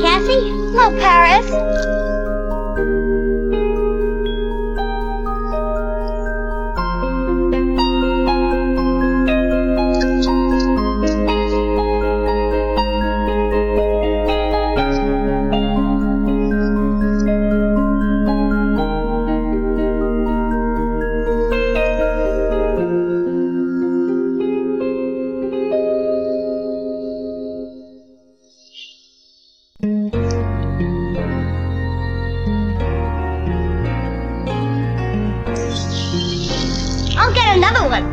Cassie. Hello, Paris. I'll get another one.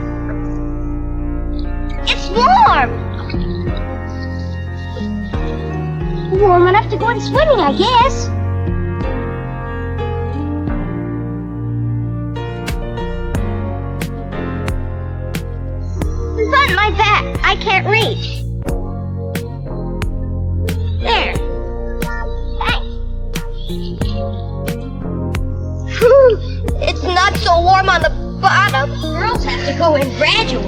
It's warm. Warm enough to go in swimming, I guess. It's on my back. I can't reach. There. Thanks. Whew. It's not so warm on the bottom. Girls have to go in gradual.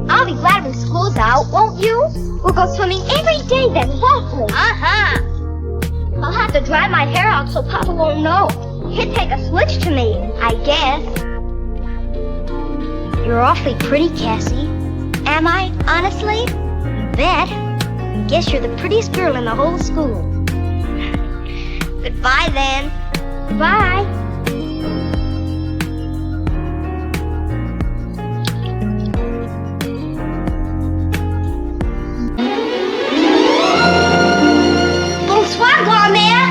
I'll be glad when school's out, won't you? We'll go swimming every day then, won't we? Uh-huh. I'll have to dry my hair out so Papa won't know. He'd take a switch to me, I guess. You're awfully pretty, Cassie. Am I, honestly? You bet. Guess you're the prettiest girl in the whole school. Goodbye, then. Bye. Bonsoir, grand-mère.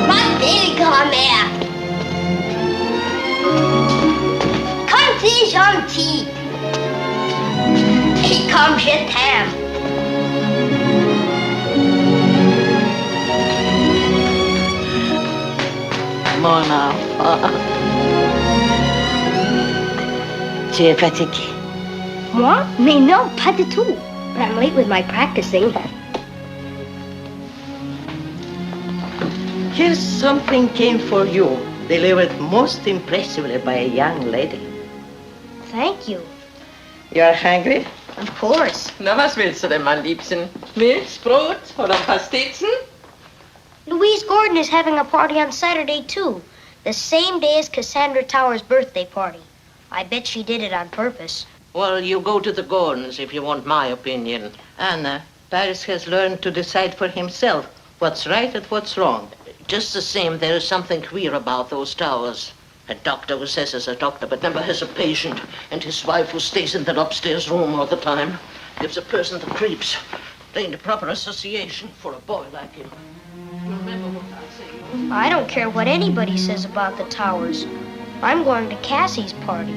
Ma belle grand-mère. Comme t'es gentil. Et comme je t'aime. Mon enfant. Tu es fatigué. Moi? Mais non, pas du tout. But I'm late with my practicing. Here's something came for you, delivered most impressively by a young lady. Thank you. You're hungry? Of course. Na, was willst du denn, mein Liebchen? Milch, Brot oder Pastetzen? Louise Gordon is having a party on Saturday, too. The same day as Cassandra Tower's birthday party. I bet she did it on purpose. Well, you go to the Gordons if you want my opinion. Anna, Paris has learned to decide for himself what's right and what's wrong. Just the same, there is something queer about those Towers. A doctor who says he's a doctor but never has a patient, and his wife who stays in that upstairs room all the time. Gives a person the creeps. They ain't a proper association for a boy like him. You remember what I say? I don't care what anybody says about the Towers. I'm going to Cassie's party.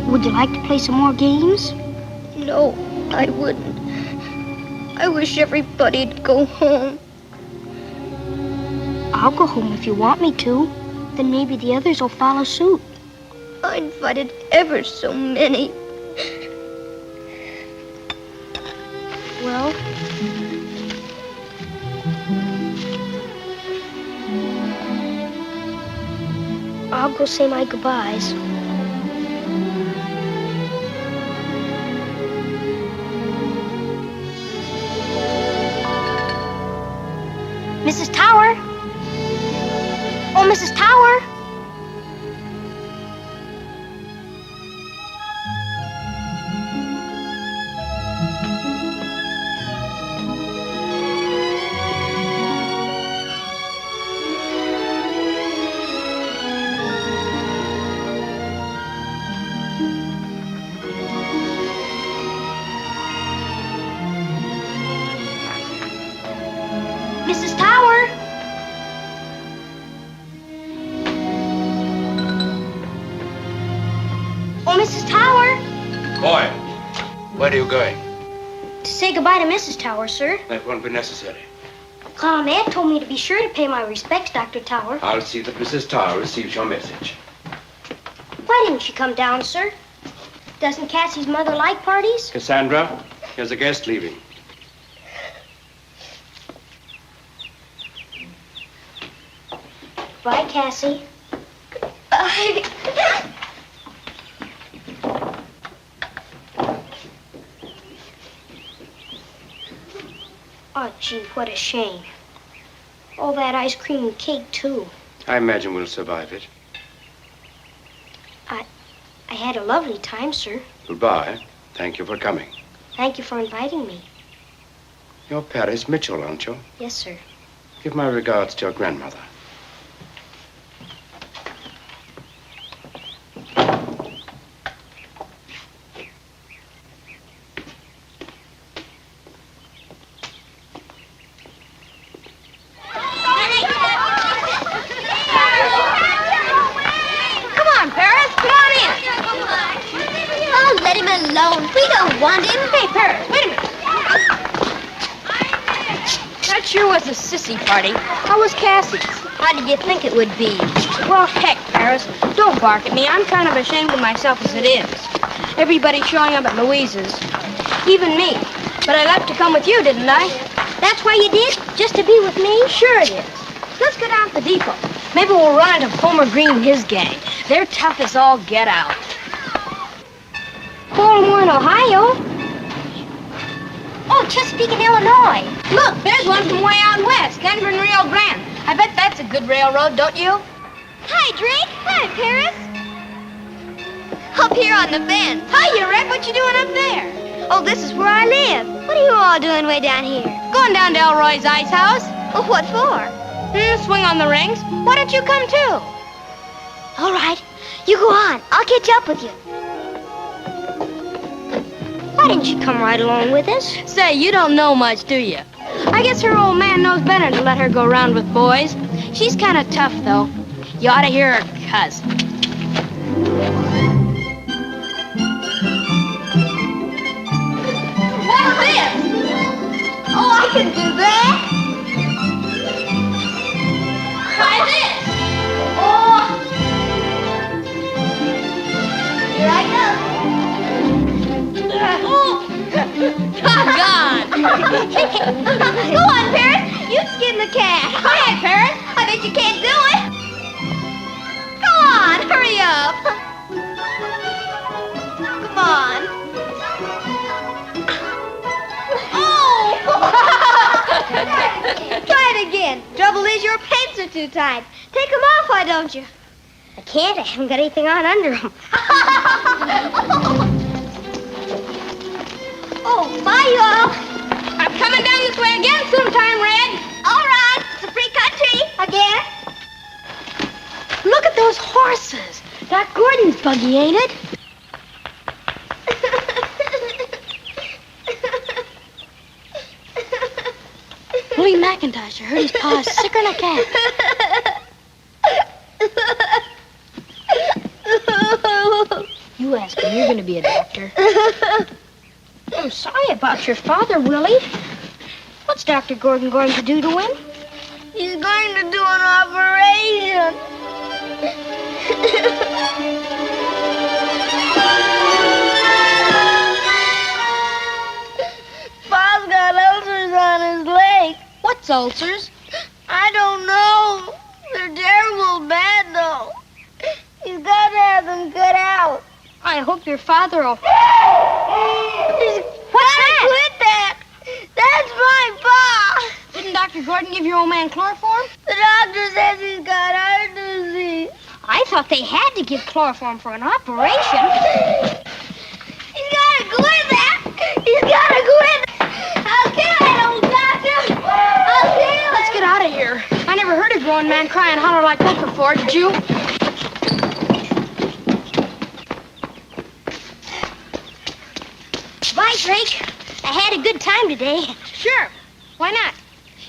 Would you like to play some more games? No, I wouldn't. I wish everybody'd go home. I'll go home if you want me to. Then maybe the others will follow suit. I invited ever so many. Well, I'll go say my goodbyes. Mrs. Tower? Oh, Mrs. Tower? Mrs. Tower? goodbye to Mrs. Tower, sir. That won't be necessary. Colonel Ned told me to be sure to pay my respects, Dr. Tower. I'll see that Mrs. Tower receives your message. Why didn't she come down, sir? Doesn't Cassie's mother like parties? Cassandra, here's a guest leaving. Bye, Cassie. Bye. Oh, gee, what a shame. All that ice cream and cake, too. I imagine we'll survive it. I had a lovely time, sir. Goodbye. Thank you for coming. Thank you for inviting me. You're Paris Mitchell, aren't you? Yes, sir. Give my regards to your grandmother. Alone. We don't want him. Hey, Paris, wait a minute. That sure was a sissy party. How was Cassie's? How did you think it would be? Well, heck, Paris, don't bark at me. I'm kind of ashamed of myself as it is. Everybody showing up at Louise's. Even me. But I left to come with you, didn't I? That's why you did? Just to be with me? Sure it is. Let's go down to the depot. Maybe we'll run into Homer Green and his gang. They're tough as all get out. Baltimore in Ohio? Oh, Chesapeake in Illinois. Look, there's one from way out west, Denver and Rio Grande. I bet that's a good railroad, don't you? Hi, Drake. Hi, Paris. Up here on the fence. Hiya, Red. What you doing up there? Oh, this is where I live. What are you all doing way down here? Going down to Elroy's ice house. Oh, what for? Swing on the rings. Why don't you come too? All right. You go on. I'll catch up with you. Why didn't you come right along with us? Say, you don't know much, do you? I guess her old man knows better to let her go around with boys. She's kind of tough, though. You ought to hear her cuss. What's this? Oh, I can do that. Try this. Oh. Here I go. Gone. Go on, Paris. You skin the cat. Go ahead, Paris. I bet you can't do it. Go on, hurry up. Come on. Oh! Try it again. Trouble is your pants are too tight. Take them off, why don't you? I can't. I haven't got anything on under them. Oh, bye, y'all. I'm coming down this way again sometime, Red. All right. It's a free country, I guess. Look at those horses. Doc Gordon's buggy, ain't it? Louis McIntosh, I heard his pa's sicker than a cat. You ask him, you're going to be a doctor. I'm sorry about your father, Willie. What's Dr. Gordon going to do to him? He's going to do an operation. Pa's got ulcers on his leg. What's ulcers? I don't know. They're terrible bad, though. He's got to have them cut out. I hope your father will... What's that? Quit that. That's my Pa. Didn't Dr. Gordon give your old man chloroform? The doctor says he's got heart disease. I thought they had to give chloroform for an operation. He's got to quit that. He's got to quit. I'll kill it, old doctor. I'll kill it. Let's get out of here. I never heard a grown man cry and holler like that before, did you? Bye, Drake. I had a good time today. Sure. Why not?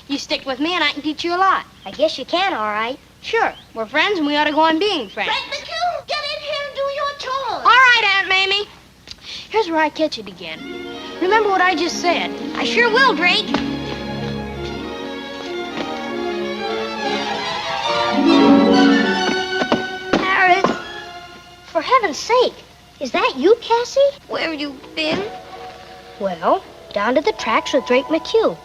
You stick with me and I can teach you a lot. I guess you can, all right. Sure. We're friends and we ought to go on being friends. McHugh, get in here and do your chores. All right, Aunt Mamie. Here's where I catch it again. Remember what I just said. I sure will, Drake. Paris, for heaven's sake, is that you, Cassie? Where have you been? Well, down to the tracks with Drake McHugh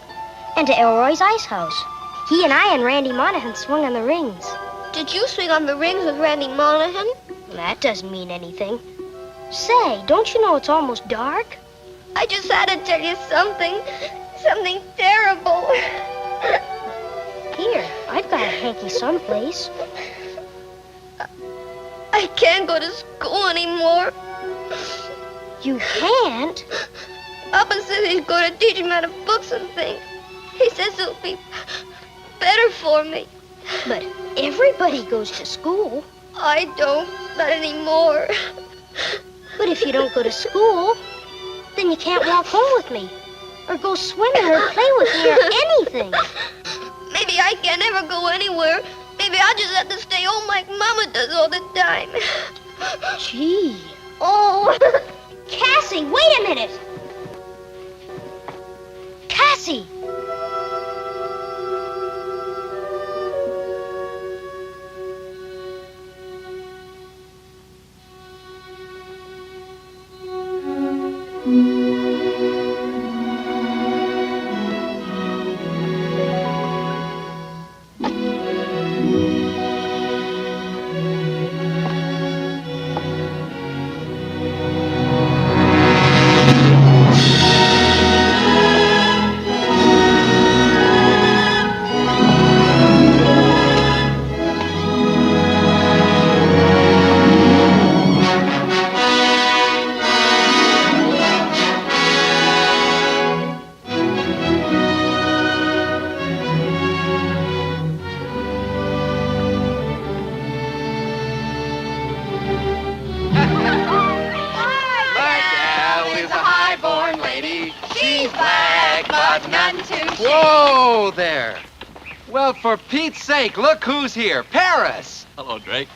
and to Elroy's ice house. He and I and Randy Monahan swung on the rings. Did you swing on the rings with Randy Monahan? That doesn't mean anything. Say, don't you know it's almost dark? I just had to tell you something. Something terrible. Here, I've got a hanky someplace. I can't go to school anymore. You can't? Papa said he's going to teach me how to books and things. He says it'll be better for me. But everybody goes to school. I don't, not anymore. But if you don't go to school, then you can't walk home with me, or go swimming, or play with me, or anything. Maybe I can't ever go anywhere. Maybe I'll just have to stay home like Mama does all the time. Gee. Oh. Cassie, wait a minute. Cassie. Whoa there! Well, for Pete's sake, look who's here. Paris! Hello, Drake.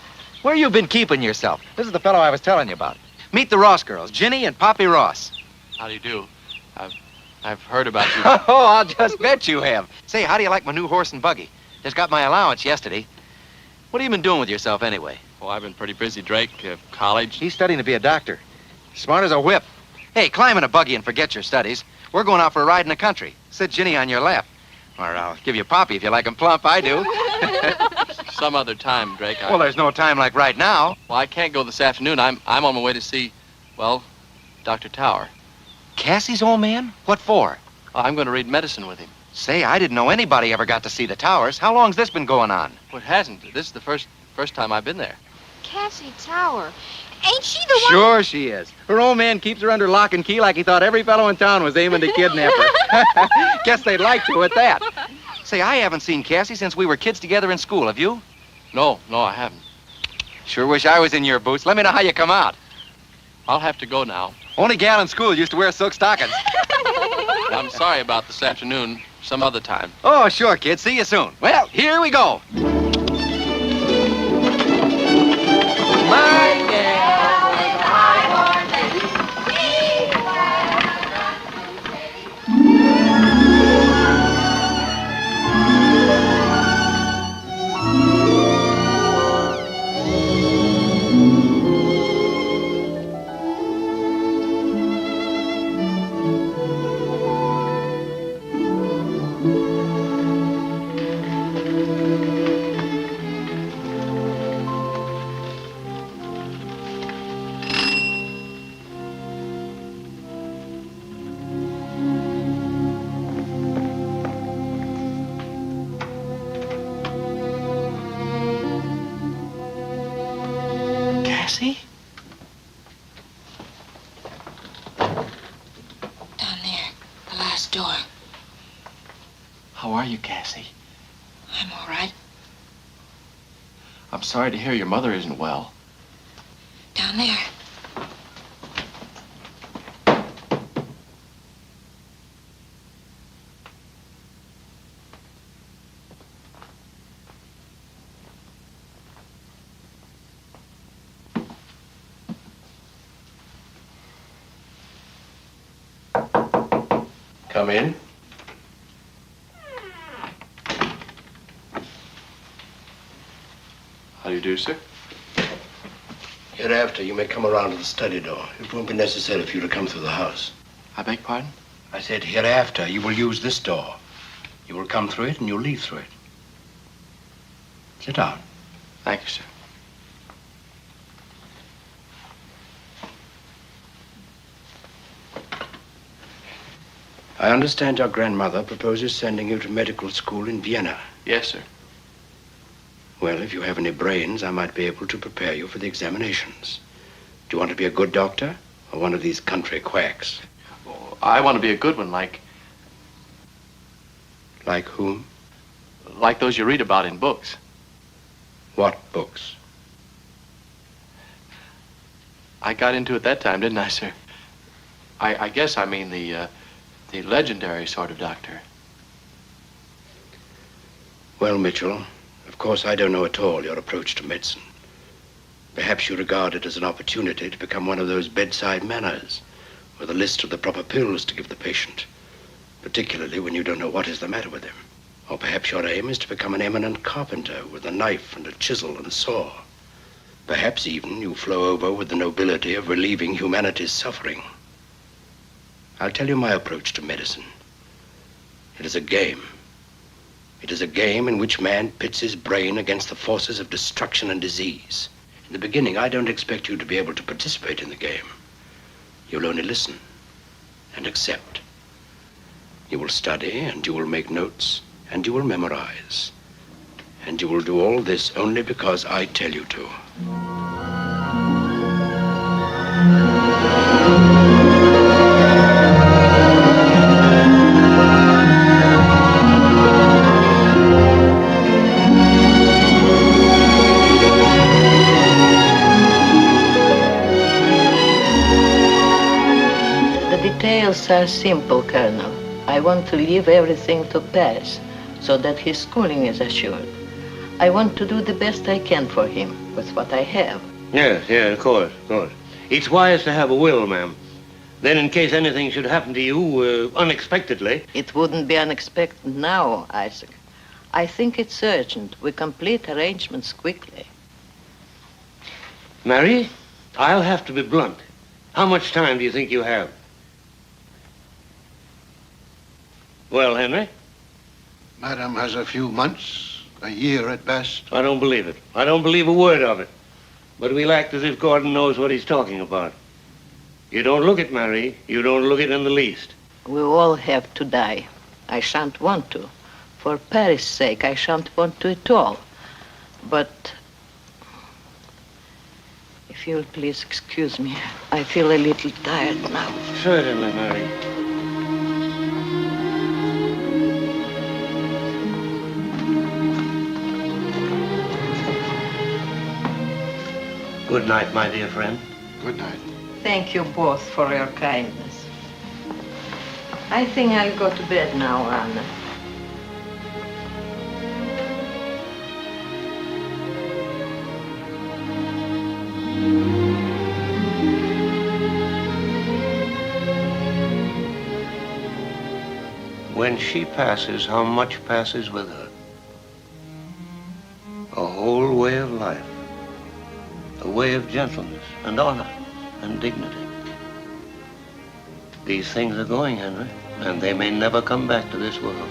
Where you been keeping yourself? This is the fellow I was telling you about. Meet the Ross girls, Ginny and Poppy Ross. How do you do? I've heard about you. Oh, I'll just bet you have. Say, how do you like my new horse and buggy? Just got my allowance yesterday. What have you been doing with yourself anyway? Well, I've been pretty busy, Drake. College. He's studying to be a doctor. Smart as a whip. Hey, climb in a buggy and forget your studies. We're going out for a ride in the country. Sit Ginny on your lap. Or I'll give you Poppy if you like 'em plump. I do. Some other time, Drake. Well, there's no time like right now. Well, I can't go this afternoon. I'm on my way to see, well, Dr. Tower. Cassie's old man? What for? I'm going to read medicine with him. Say, I didn't know anybody ever got to see the Towers. How long's this been going on? Well, it hasn't. This is the first time I've been there. Cassie Tower. Ain't she the one? Sure she is. Her old man keeps her under lock and key like he thought every fellow in town was aiming to kidnap her. Guess they'd like to at that. Say, I haven't seen Cassie since we were kids together in school. Have you? No, I haven't. Sure wish I was in your boots. Let me know how you come out. I'll have to go now. Only gal in school used to wear silk stockings. I'm sorry about this afternoon. Some other time. Oh, sure, kid. See you soon. Well, here we go. My Cassie? Down there, the last door. How are you, Cassie? I'm all right. I'm sorry to hear your mother isn't well. Down there. Come in. How do you do, sir? Hereafter, you may come around to the study door. It won't be necessary for you to come through the house. I beg pardon? I said hereafter, you will use this door. You will come through it and you'll leave through it. Sit down. Thank you, sir. I understand your grandmother proposes sending you to medical school in Vienna. Yes, sir. Well, if you have any brains, I might be able to prepare you for the examinations. Do you want to be a good doctor or one of these country quacks? Oh, I want to be a good one, like whom? like those you read about in books. What books? I got into it that time, didn't I, sir? I guess I mean the legendary sort of doctor. Well, Mitchell, of course I don't know at all your approach to medicine. Perhaps you regard it as an opportunity to become one of those bedside manners with a list of the proper pills to give the patient, particularly when you don't know what is the matter with him. Or perhaps your aim is to become an eminent carpenter with a knife and a chisel and a saw. Perhaps even you flow over with the nobility of relieving humanity's suffering. I'll tell you my approach to medicine. It is a game. It is a game in which man pits his brain against the forces of destruction and disease. In the beginning, I don't expect you to be able to participate in the game. You'll only listen and accept. You will study and you will make notes and you will memorize. And you will do all this only because I tell you to. Details are simple, Colonel. I want to leave everything to Paris so that his schooling is assured. I want to do the best I can for him with what I have. Yes, of course. It's wise to have a will, ma'am. Then in case anything should happen to you unexpectedly. It wouldn't be unexpected now, Isaac. I think it's urgent. We complete arrangements quickly. Mary, I'll have to be blunt. How much time do you think you have? Well, Henry? Madam has a few months, a year at best. I don't believe it. I don't believe a word of it. But we'll act as if Gordon knows what he's talking about. You don't look it, Mary. You don't look it in the least. We all have to die. I shan't want to. For Paris' sake, I shan't want to at all. But if you'll please excuse me, I feel a little tired now. Certainly, Mary. Good night, my dear friend. Good night. Thank you both for your kindness. I think I'll go to bed now, Anna. When she passes, how much passes with her? A whole way of life. A way of gentleness and honor and dignity. These things are going, Henry, and they may never come back to this world.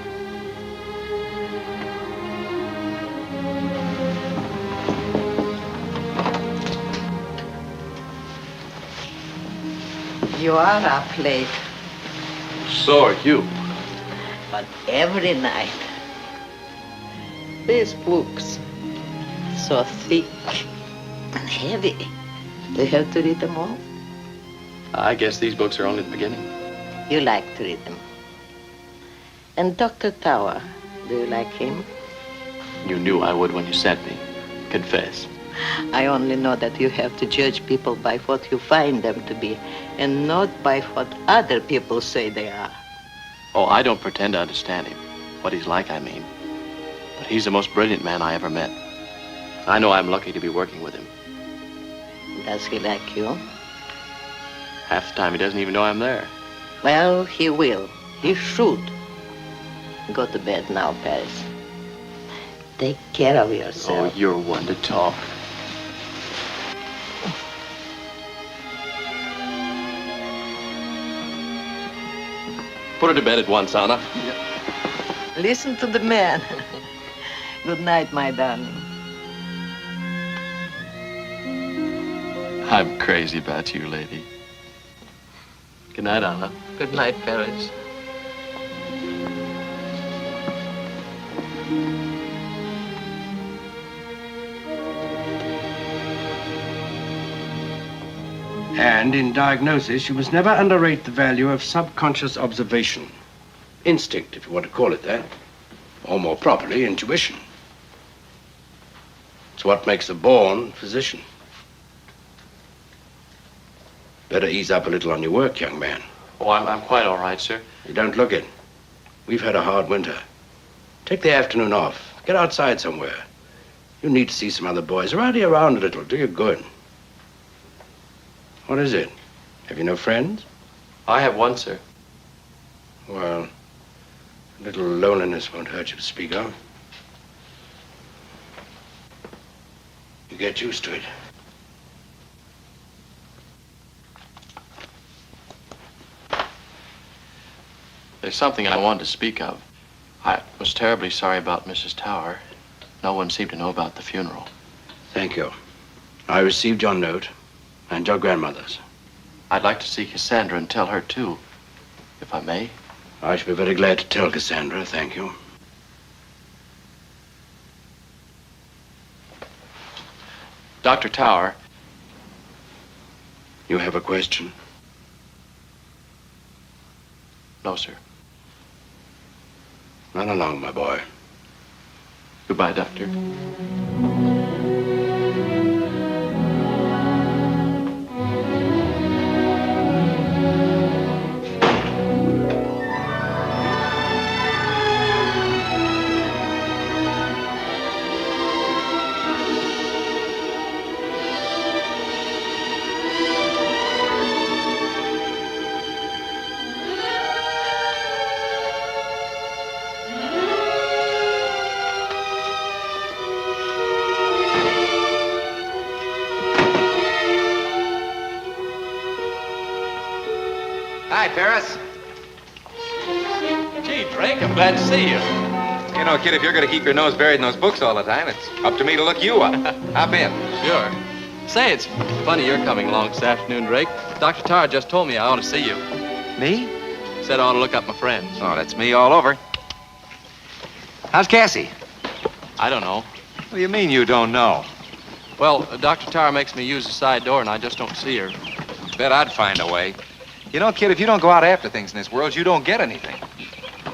You are up late, So are you. but every night. These books, so thick and heavy. Do you have to read them all? I guess these books are only the beginning. You like to read them. And Dr. Tower, do you like him? You knew I would when you sent me. Confess. I only know that you have to judge people by what you find them to be, and not by what other people say they are. Oh, I don't pretend to understand him. What he's like, I mean. But he's the most brilliant man I ever met. I know I'm lucky to be working with him. Does he like you? Half the time he doesn't even know I'm there. Well, he will. He should. Go to bed now, Paris. Take care of yourself. Oh, you're one to talk. Put her to bed at once, Anna. Listen to the man. Good night, my darling. I'm crazy about you, lady. Good night, Anna. Good night, Paris. And in diagnosis, you must never underrate the value of subconscious observation. Instinct, if you want to call it that. Or more properly, intuition. It's what makes a born physician. Better ease up a little on your work, young man. Oh, I'm quite all right, sir. You don't look it. We've had a hard winter. Take the afternoon off. Get outside somewhere. You need to see some other boys. Rowdy around a little. Do you good. What is it? Have you no friends? I have one, sir. Well, a little loneliness won't hurt you to speak of. You get used to it. There's something I wanted to speak of. I was terribly sorry about Mrs. Tower. No one seemed to know about the funeral. Thank you. I received your note and your grandmother's. I'd like to see Cassandra and tell her, too, if I may. I shall be very glad to tell Cassandra, thank you. Dr. Tower. You have a question? No, sir. Run along, my boy. Goodbye, Doctor. Hi, Paris. Gee, Drake, I'm glad to see you. You know, kid, if you're going to keep your nose buried in those books all the time, it's up to me to look you up. Hop in. Sure. Say, it's funny you're coming along this afternoon, Drake. Dr. Tower just told me I ought to see you. Me? Said I ought to look up my friends. Oh, that's me all over. How's Cassie? I don't know. What do you mean you don't know? Well, Dr. Tower makes me use the side door, and I just don't see her. Bet I'd find a way. You know, kid, if you don't go out after things in this world, you don't get anything.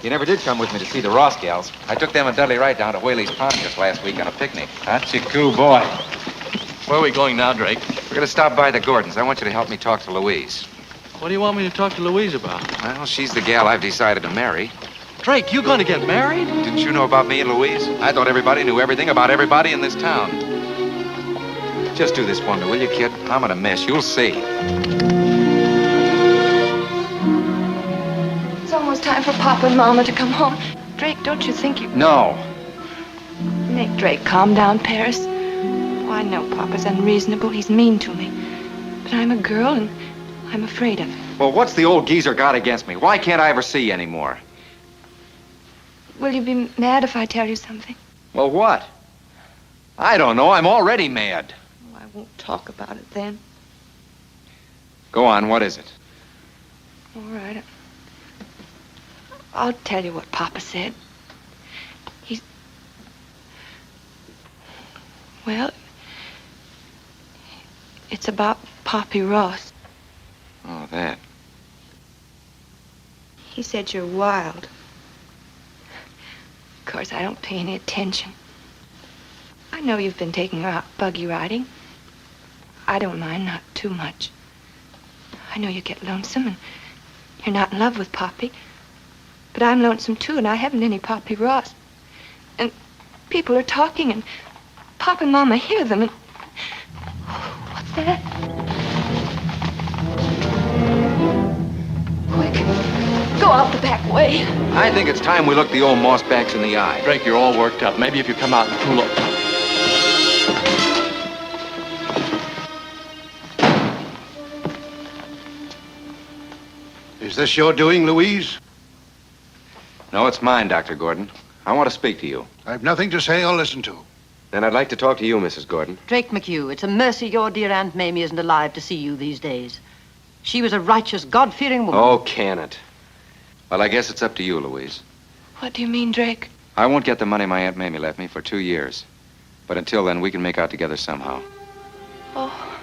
You never did come with me to see the Ross gals. I took them and Dudley Wright down to Whaley's Pond just last week on a picnic. That's a cool boy. Where are we going now, Drake? We're going to stop by the Gordons. I want you to help me talk to Louise. What do you want me to talk to Louise about? Well, she's the gal I've decided to marry. Drake, you going to get married? Didn't you know about me and Louise? I thought everybody knew everything about everybody in this town. Just do this for me, will you, kid? I'm going to miss. You'll see. It's almost time for Papa and Mama to come home. Drake, don't you think you... No. Make Drake calm down, Paris. Oh, I know Papa's unreasonable. He's mean to me. But I'm a girl, and I'm afraid of him. Well, what's the old geezer got against me? Why can't I ever see you anymore? Will you be mad if I tell you something? Well, what? I don't know. I'm already mad. Oh, I won't talk about it then. Go on. What is it? All right. I'll tell you what Papa said. Well, it's about Poppy Ross. Oh, that. He said you're wild. Of course, I don't pay any attention. I know you've been taking her out buggy riding. I don't mind, not too much. I know you get lonesome and you're not in love with Poppy. But I'm lonesome, too, and I haven't any Poppy Ross. And people are talking, and Papa and Mama hear them, and... What's that? Quick. Go out the back way. I think it's time we looked the old mossbacks in the eye. Drake, you're all worked up. Maybe if you come out and cool off. Is this your doing, Louise? No, it's mine, Dr. Gordon. I want to speak to you. I've nothing to say or listen to. Then I'd like to talk to you, Mrs. Gordon. Drake McHugh, it's a mercy your dear Aunt Mamie isn't alive to see you these days. She was a righteous, God-fearing woman. Oh, can it? Well, I guess it's up to you, Louise. What do you mean, Drake? I won't get the money my Aunt Mamie left me for 2 years. But until then, we can make out together somehow. Oh,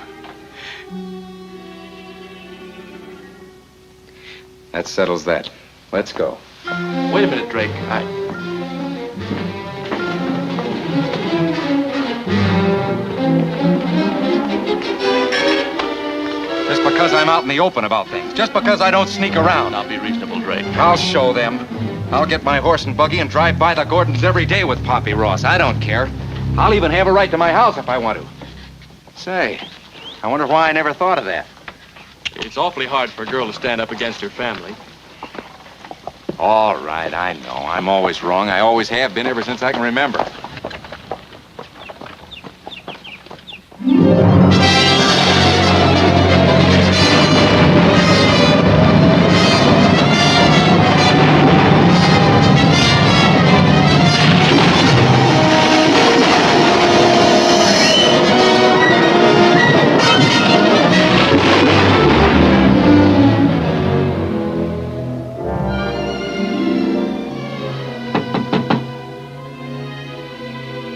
That settles that. Let's go. Wait a minute, Drake. Just because I'm out in the open about things. Just because I don't sneak around. Now be reasonable, Drake. I'll show them. I'll get my horse and buggy and drive by the Gordons every day with Poppy Ross. I don't care. I'll even have a right to my house if I want to. Say, I wonder why I never thought of that. It's awfully hard for a girl to stand up against her family. All right, I know. I'm always wrong. I always have been ever since I can remember.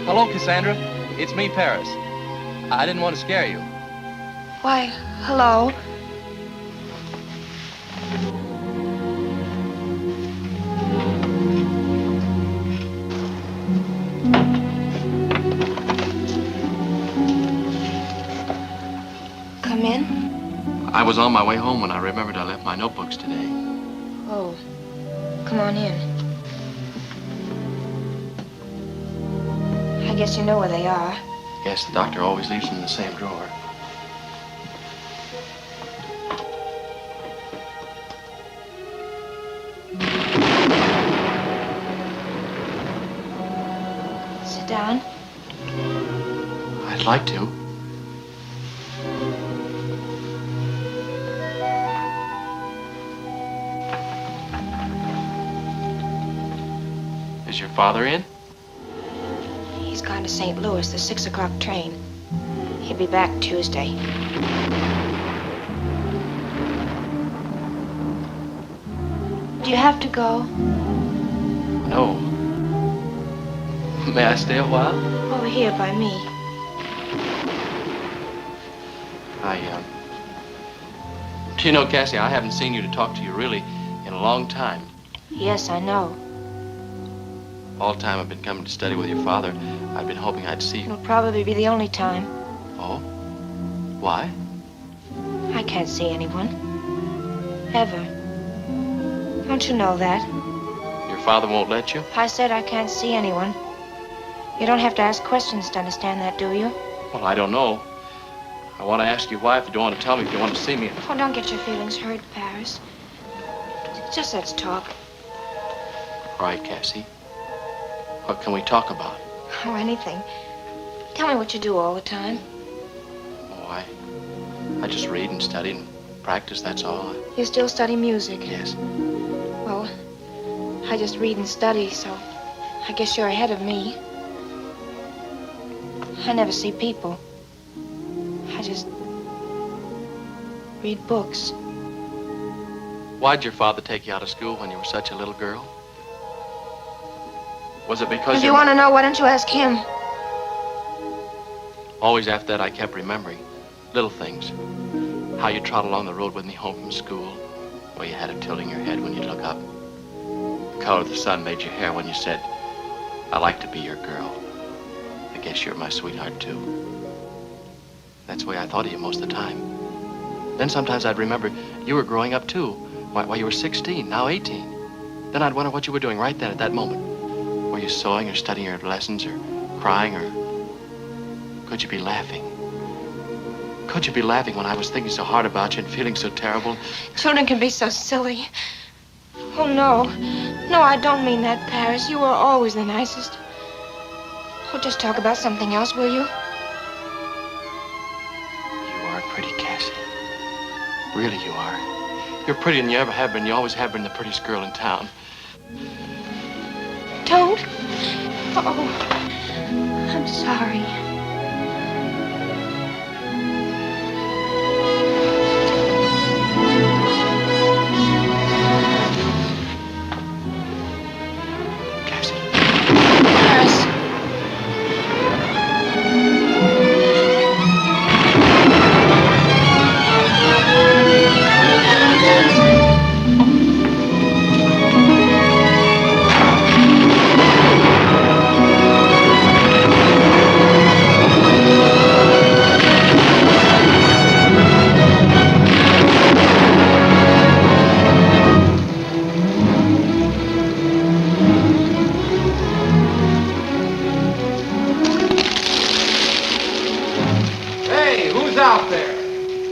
Hello, Cassandra. It's me, Paris. I didn't want to scare you. why, hello. Come in. I was on my way home when I remembered I left my notebooks today. Oh, come on in. I guess you know where they are. Yes, the doctor always leaves them in the same drawer. Sit down. I'd like to. Is your father in? He's gone to St. Louis, the 6 o'clock train. He'll be back Tuesday. Do you have to go? No. May I stay a while? Over here by me. Do you know, Cassie, I haven't seen you to talk to you really in a long time. Yes, I know. All the time I've been coming to study with your father, I've been hoping I'd see you. It'll probably be the only time. Oh? Why? I can't see anyone. Ever. Don't you know that? Your father won't let you? I said I can't see anyone. You don't have to ask questions to understand that, do you? Well, I don't know. I want to ask you why if you don't want to tell me if you want to see me. Oh, don't get your feelings hurt, Paris. Just let's talk. All right, Cassie. What can we talk about? Oh, anything. Tell me what you do all the time. Oh, I just read and study and practice, that's all. You still study music? Yes. Well, I just read and study, so I guess you're ahead of me. I never see people. I just read books. Why'd your father take you out of school when you were such a little girl? Was it because If you want to know, why don't you ask him? Always after that, I kept remembering little things. How you trot along the road with me home from school. Where you had a tilt in your head when you'd look up. The color of the sun made your hair when you said, I like to be your girl. I guess you're my sweetheart, too. That's the way I thought of you most of the time. Then sometimes I'd remember you were growing up, too. Why, you were 16, now 18. Then I'd wonder what you were doing right then at that moment. Were you sewing or studying your lessons or crying or could you be laughing? Could you be laughing when I was thinking so hard about you and feeling so terrible? Children can be so silly. Oh, no. No, I don't mean that, Paris. You were always the nicest. Oh, just talk about something else, will you? You are pretty, Cassie. Really, you are. You're prettier than you ever have been. You always have been the prettiest girl in town. Don't? Oh, I'm sorry.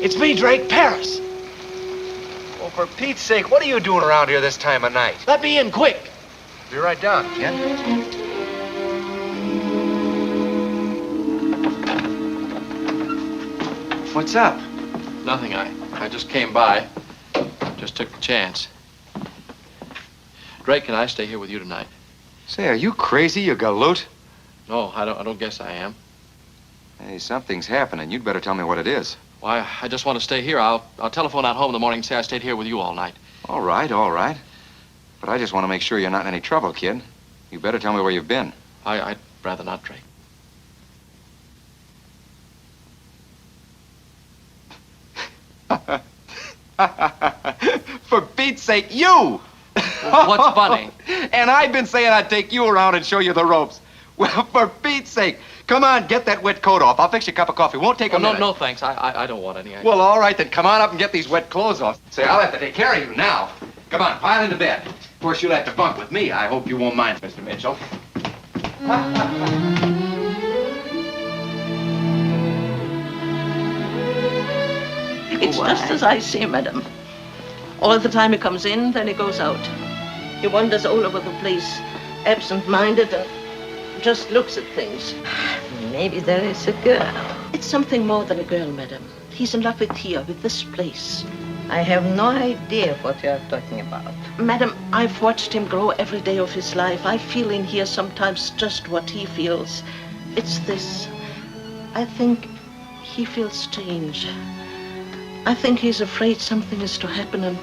It's me, Drake, Paris. Oh, for Pete's sake, what are you doing around here this time of night? Let me in, quick. Be right down, kid. What's up? Nothing. I just came by. Just took the chance. Drake, can I stay here with you tonight? Say, are you crazy, you galoot? No, I don't guess I am. Hey, something's happening. You'd better tell me what it is. Why, I just want to stay here. I'll telephone out home in the morning and say I stayed here with you all night. All right, all right. But I just want to make sure you're not in any trouble, kid. You better tell me where you've been. I'd rather not, Drake. For Pete's sake, you! What's funny? And I've been saying I'd take you around and show you the ropes. Well, for Pete's sake, come on, get that wet coat off. I'll fix you a cup of coffee. Won't take a minute. No, thanks. I don't want any. Well, all right, then come on up and get these wet clothes off. Say, I'll have to take care of you now. Come on, pile into bed. Of course, you'll have to bunk with me. I hope you won't mind, Mr. Mitchell. It's just as I say, madam. All the time he comes in, then he goes out. He wanders all over the place, absent-minded, and just looks at things. Maybe there is a girl. It's something more than a girl, madam. He's in love with here, with this place. I have no idea what you are talking about. Madam, I've watched him grow every day of his life. I feel in here sometimes just what he feels. It's this. I think he feels strange. I think he's afraid something is to happen and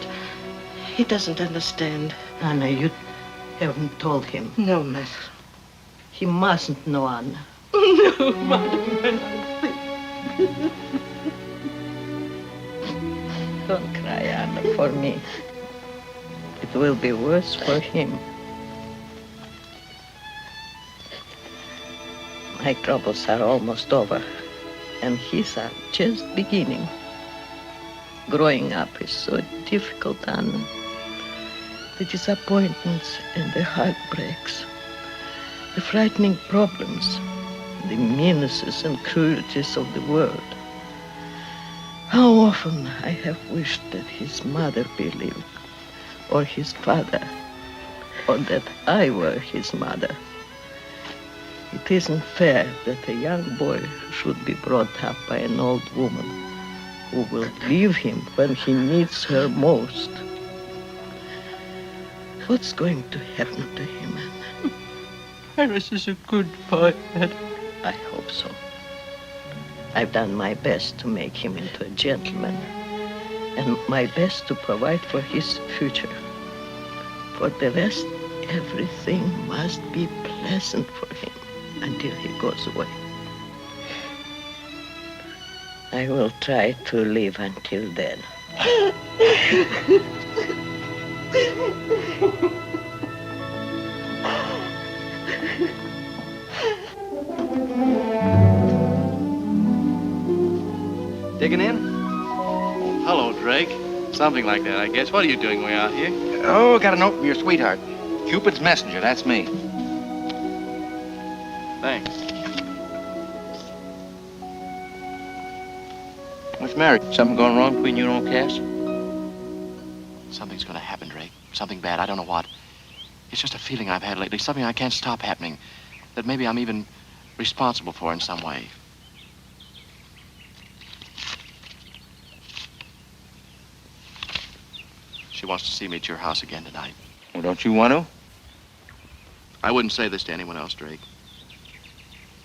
he doesn't understand. Anna, you haven't told him. No, madam. He mustn't know, Anna. No, madam. Don't cry, Anna, for me. It will be worse for him. My troubles are almost over, and his are just beginning. Growing up is so difficult, Anna. The disappointments and the heartbreaks, the frightening problems, the meannesses and cruelties of the world. How often I have wished that his mother be living, or his father, or that I were his mother. It isn't fair that a young boy should be brought up by an old woman who will leave him when he needs her most. What's going to happen to him, Anna? Paris is a good boy, madam. I hope so. I've done my best to make him into a gentleman, and my best to provide for his future. For the rest, everything must be pleasant for him until he goes away. I will try to live until then. Digging in? Hello, Drake. Something like that, I guess. What are you doing way out here? Oh, got a note from your sweetheart. Cupid's messenger, that's me. Thanks. What's married? Something going wrong between you and old Cass? Something's gonna happen, Drake. Something bad, I don't know what. It's just a feeling I've had lately, something I can't stop happening, that maybe I'm even responsible for in some way. She wants to see me at your house again tonight. Well, don't you want to? I wouldn't say this to anyone else, Drake.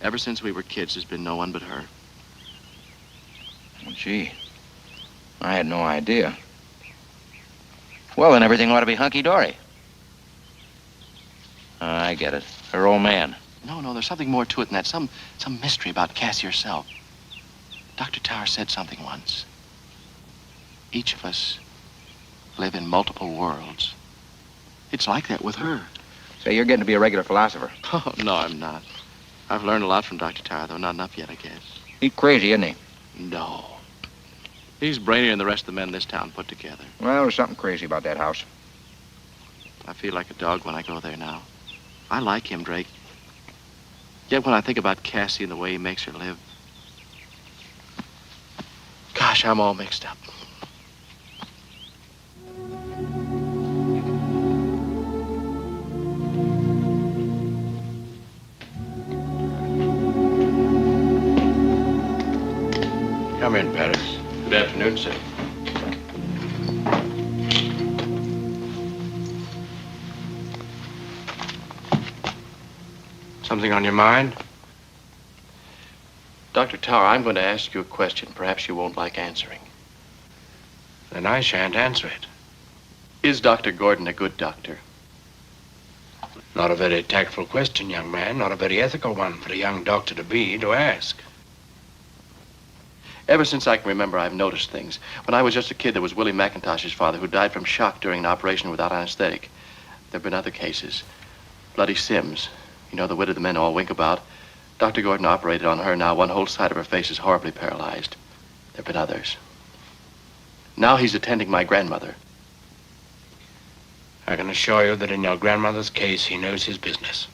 Ever since we were kids, there's been no one but her. Well, gee, I had no idea. Well, then everything ought to be hunky-dory. I get it. Her old man. No, there's something more to it than that. Some mystery about Cassie herself. Dr. Tower said something once. Each of us live in multiple worlds. It's like that with her. Say, you're getting to be a regular philosopher. Oh, no, I'm not. I've learned a lot from Dr. Tower, though not enough yet, I guess. He's crazy, isn't he? No. He's brainier than the rest of the men in this town put together. Well, there's something crazy about that house. I feel like a dog when I go there now. I like him, Drake. Yet when I think about Cassie and the way he makes her live, gosh, I'm all mixed up. Come in, Paris. Good afternoon, sir. Something on your mind? Dr. Tower, I'm going to ask you a question perhaps you won't like answering. Then I shan't answer it. Is Dr. Gordon a good doctor? Not a very tactful question, young man. Not a very ethical one for a young doctor to ask. Ever since I can remember, I've noticed things. When I was just a kid, there was Willie McIntosh's father who died from shock during an operation without anesthetic. There have been other cases. Bloody Sims, you know, the widow the men all wink about. Dr. Gordon operated on her. Now one whole side of her face is horribly paralyzed. There have been others. Now he's attending my grandmother. I can assure you that in your grandmother's case, he knows his business.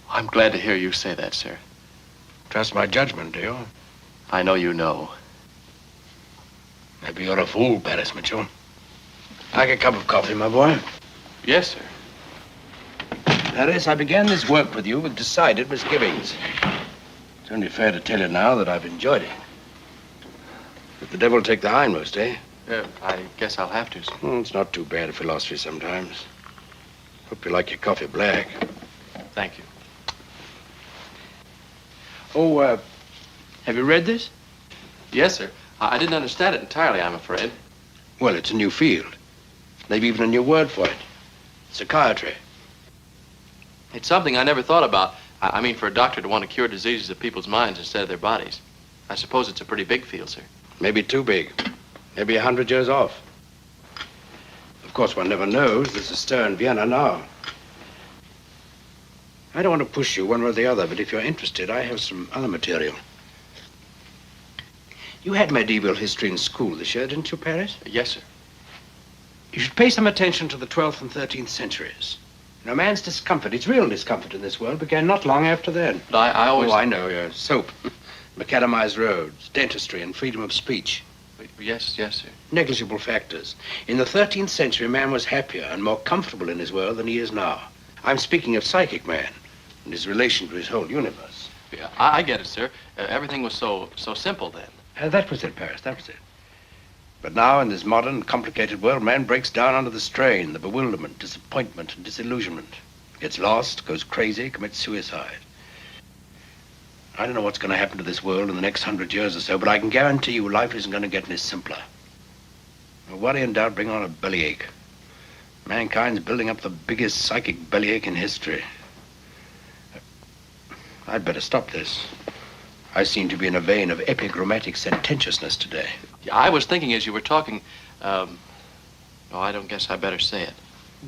I'm glad to hear you say that, sir. Trust my judgment, do you? I know you know. Maybe you're a fool, Paris Mitchell. Like a cup of coffee, my boy. Yes, sir. Paris, I began this work with you with decided misgivings. It's only fair to tell you now that I've enjoyed it. Let the devil take the hindmost, eh? I guess I'll have to, sir. It's not too bad a philosophy sometimes. Hope you like your coffee black. Thank you. Oh, have you read this? Yes, sir. I didn't understand it entirely, I'm afraid. Well, it's a new field. Maybe even a new word for it. Psychiatry. It's something I never thought about. I mean, for a doctor to want to cure diseases of people's minds instead of their bodies. I suppose it's a pretty big field, sir. Maybe too big. Maybe 100 years off. Of course, one never knows. There's a stir in Vienna now. I don't want to push you one way or the other, but if you're interested, I have some other material. You had medieval history in school this year, didn't you, Paris? Yes, sir. You should pay some attention to the 12th and 13th centuries. You know, man's discomfort, his real discomfort in this world, began not long after then. But I always... Oh, I know, yeah. Soap, macadamized roads, dentistry, and freedom of speech. Yes, sir. Negligible factors. In the 13th century, man was happier and more comfortable in his world than he is now. I'm speaking of psychic man and his relation to his whole universe. Yeah, I get it, sir. Everything was so simple then. That was it, Paris, that was it. But now, in this modern, complicated world, man breaks down under the strain, the bewilderment, disappointment, and disillusionment. Gets lost, goes crazy, commits suicide. I don't know what's going to happen to this world in the next 100 years or so, but I can guarantee you life isn't going to get any simpler. Worry and doubt bring on a bellyache. Mankind's building up the biggest psychic bellyache in history. I'd better stop this. I seem to be in a vein of epigrammatic sententiousness today. Yeah, I was thinking as you were talking, no, I don't guess I better say it.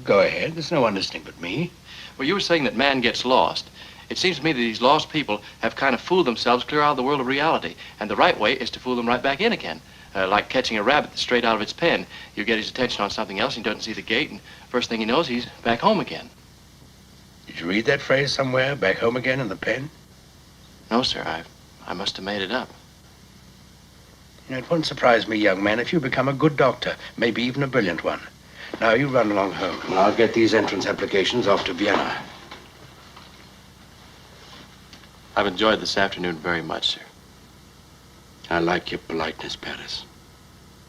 Go ahead. There's no one listening but me. Well, you were saying that man gets lost. It seems to me that these lost people have kind of fooled themselves clear out of the world of reality. And the right way is to fool them right back in again. Like catching a rabbit straight out of its pen. You get his attention on something else, and he doesn't see the gate, and first thing he knows, he's back home again. Did you read that phrase somewhere, back home again in the pen? No, sir, I must have made it up. You know, it won't surprise me, young man, if you become a good doctor, maybe even a brilliant one. Now, you run along home, and I'll get these entrance applications off to Vienna. I've enjoyed this afternoon very much, sir. I like your politeness, Paris.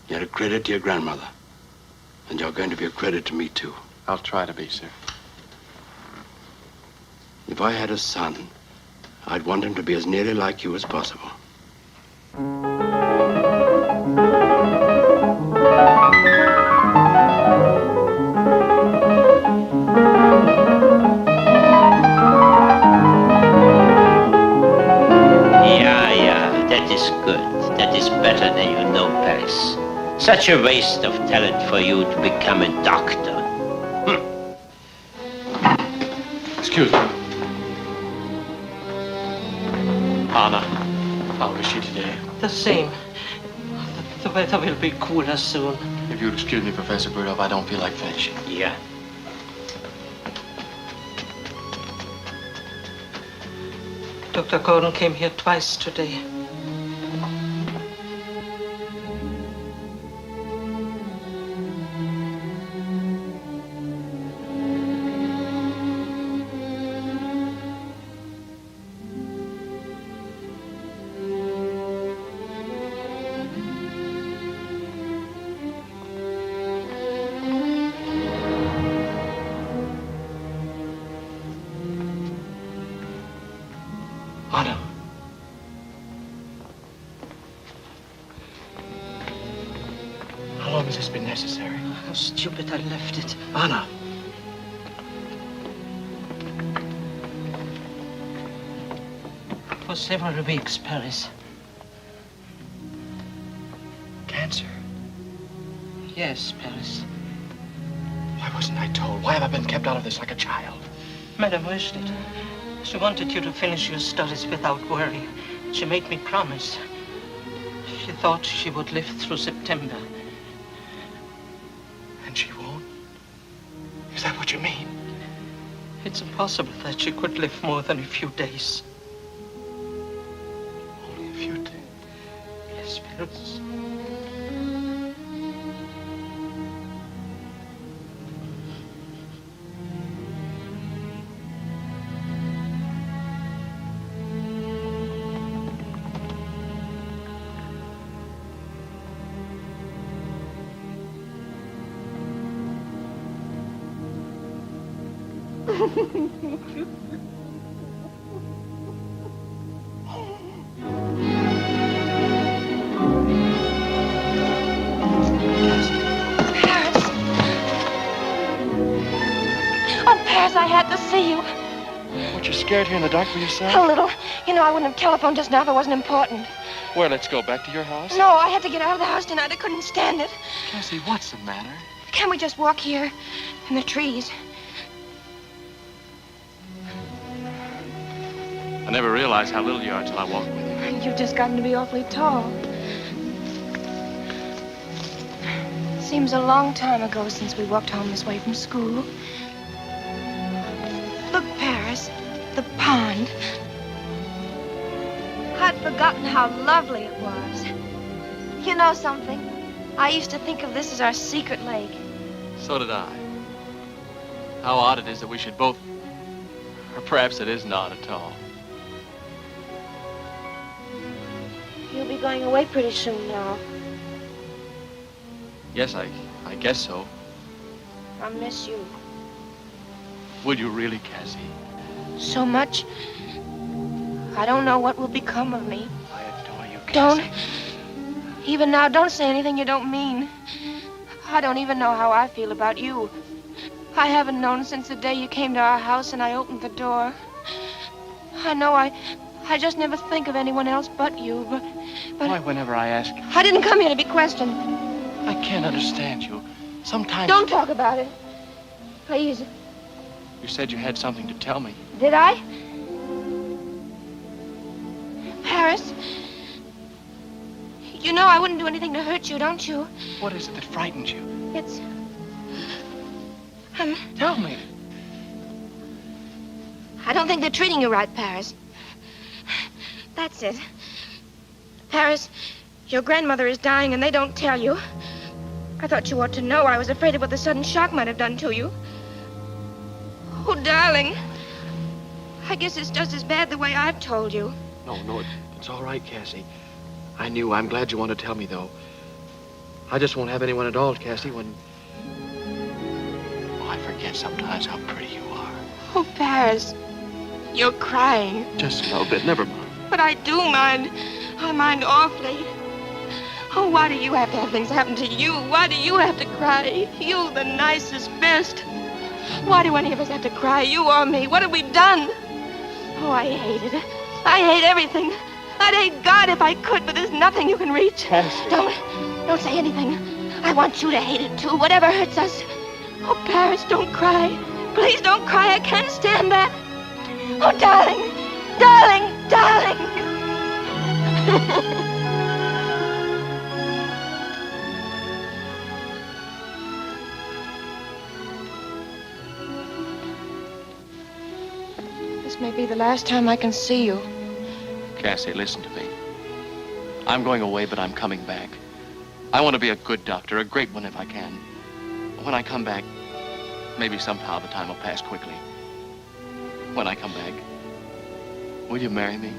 You're a credit to your grandmother. And you're going to be a credit to me, too. I'll try to be, sir. If I had a son, I'd want him to be as nearly like you as possible. Yeah, that is good. That is better than you know, Paris. Such a waste of talent for you to become a doctor. Excuse me. Anna, how is she today? The same. The weather will be cooler soon. If you'll excuse me, Professor Burdov, I don't feel like finishing. Yeah. Dr. Gordon came here twice today. Anna. How long has this been necessary? How stupid I left it. Anna. For several weeks, Paris. Cancer. Yes, Paris. Why wasn't I told? Why have I been kept out of this like a child? Madame wished it. She wanted you to finish your studies without worry. She made me promise. She thought she would live through September. And she won't? Is that what you mean? It's impossible that she could live more than a few days. Only a few days? Yes, Paris. I had to see you. Weren't you scared here in the dark for yourself? A little. You know, I wouldn't have telephoned just now if it wasn't important. Where, let's go back to your house? No, I had to get out of the house tonight. I couldn't stand it. Cassie, what's the matter? Can't we just walk here in the trees? I never realized how little you are till I walk with you. You've just gotten to be awfully tall. Seems a long time ago since we walked home this way from school. Look, Paris, the pond. I'd forgotten how lovely it was. You know something? I used to think of this as our secret lake. So did I. How odd it is that we should both... Or perhaps it is not at all. You'll be going away pretty soon now. Yes, I guess so. I miss you. Would you really, Cassie? So much. I don't know what will become of me. I adore you, Cassie. Don't. Even now, don't say anything you don't mean. I don't even know how I feel about you. I haven't known since the day you came to our house and I opened the door. I know I just never think of anyone else but you, but... Why, whenever I ask... I didn't come here to be questioned. I can't understand you. Sometimes... Don't talk about it. Please. You said you had something to tell me. Did I? Paris, you know I wouldn't do anything to hurt you, don't you? What is it that frightens you? It's... Tell me. I don't think they're treating you right, Paris. That's it. Paris, your grandmother is dying and they don't tell you. I thought you ought to know. I was afraid of what the sudden shock might have done to you. Oh, darling. I guess it's just as bad the way I've told you. No, it's all right, Cassie. I knew. I'm glad you want to tell me, though. I just won't have anyone at all, Cassie, when... Oh, I forget sometimes how pretty you are. Oh, Paris. You're crying. Just a little bit. Never mind. But I do mind. I mind awfully. Oh, why do you have to have things happen to you? Why do you have to cry? You, the nicest, best. Why do any of us have to cry, you or me? What have we done? Oh, I hate it. I hate everything. I'd hate God if I could, but there's nothing you can reach. Cassie. Don't say anything. I want you to hate it, too, whatever hurts us. Oh, Paris, don't cry. Please don't cry. I can't stand that. Oh, darling. Darling, darling. This may be the last time I can see you. Cassie, listen to me. I'm going away, but I'm coming back. I want to be a good doctor, a great one if I can. When I come back, maybe somehow the time will pass quickly. When I come back, will you marry me?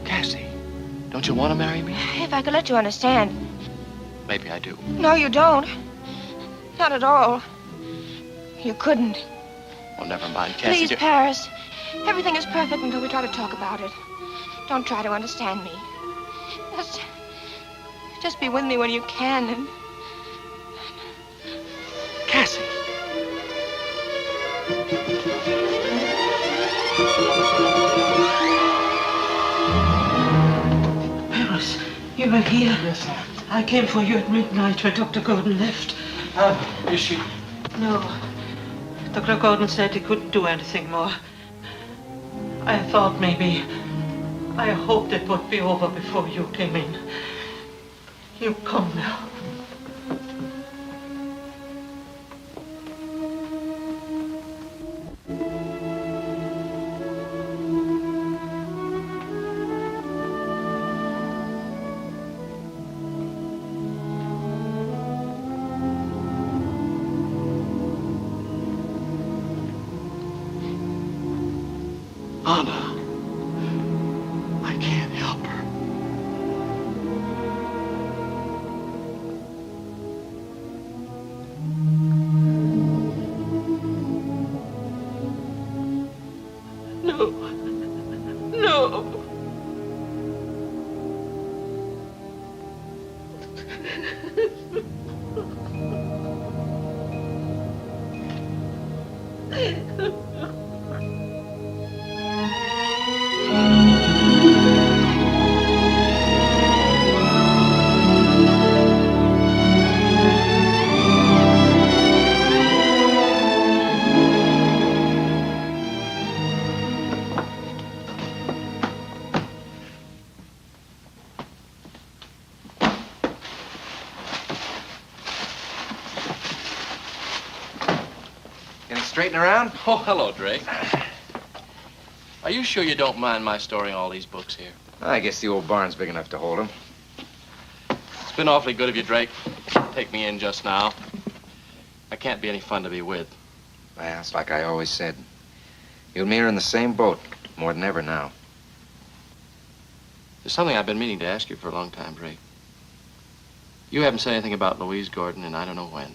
Cassie, don't you want to marry me? If I could let you understand. Maybe I do. No, you don't. Not at all. You couldn't. Well, never mind, Cassie. Please, Paris. Everything is perfect until we try to talk about it. Don't try to understand me. Just be with me when you can and... Cassie! Paris, you were here. Yes, ma'am. I came for you at midnight when Dr. Gordon left. Is she? No. Dr. Gordon said he couldn't do anything more. I thought maybe... I hoped it would be over before you came in. You come now. Anna. I can't help her. No. No. Straighten around? Oh, hello, Drake. Are you sure you don't mind my storing all these books here? I guess the old barn's big enough to hold them. It's been awfully good of you, Drake. Take me in just now. I can't be any fun to be with. Well, it's like I always said. You and me are in the same boat, more than ever now. There's something I've been meaning to ask you for a long time, Drake. You haven't said anything about Louise Gordon, and I don't know when.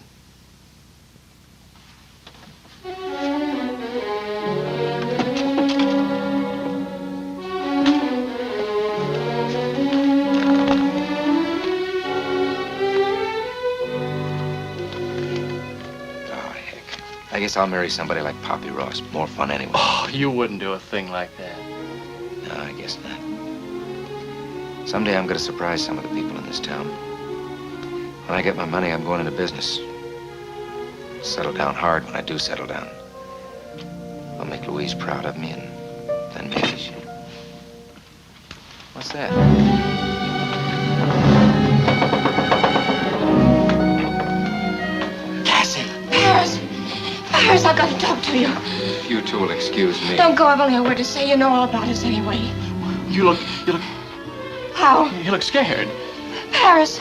I guess I'll marry somebody like Poppy Ross. More fun anyway. Oh, you wouldn't do a thing like that. No, I guess not. Someday I'm going to surprise some of the people in this town. When I get my money, I'm going into business. Settle down hard when I do settle down. I'll make Louise proud of me, and then maybe she... What's that? Paris, I've got to talk to you. If you two will excuse me. Don't go. I've only a word to say. You know all about us anyway. You look... How? You look scared. Paris,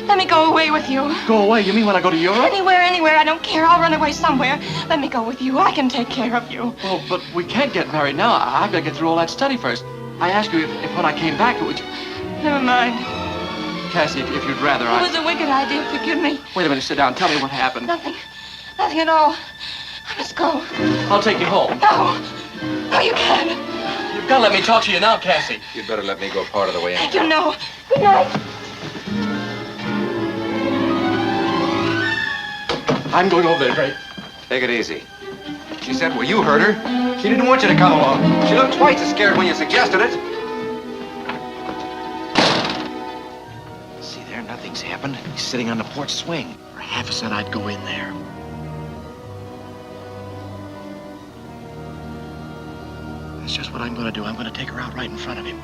Let me go away with you. Go away? You mean when I go to Europe? Anywhere, anywhere. I don't care. I'll run away somewhere. Let me go with you. I can take care of you. Well, but we can't get married now. I've got to get through all that study first. I asked you if when I came back, would you... Never mind. Cassie, if you'd rather, It was a wicked idea. Forgive me. Wait a minute, sit down. Tell me what happened. Nothing. Nothing at all. I must go. I'll take you home. No. No, you can't. You've got to let me talk to you now, Cassie. You'd better let me go part of the way in. Thank you, no. Good night. I'm going over there, Drake. Take it easy. She said, well, you heard her. She didn't want you to come along. She looked twice as scared when you suggested it. See there, nothing's happened. He's sitting on the porch swing. For half a cent, I'd go in there. That's just what I'm going to do. I'm going to take her out right in front of him.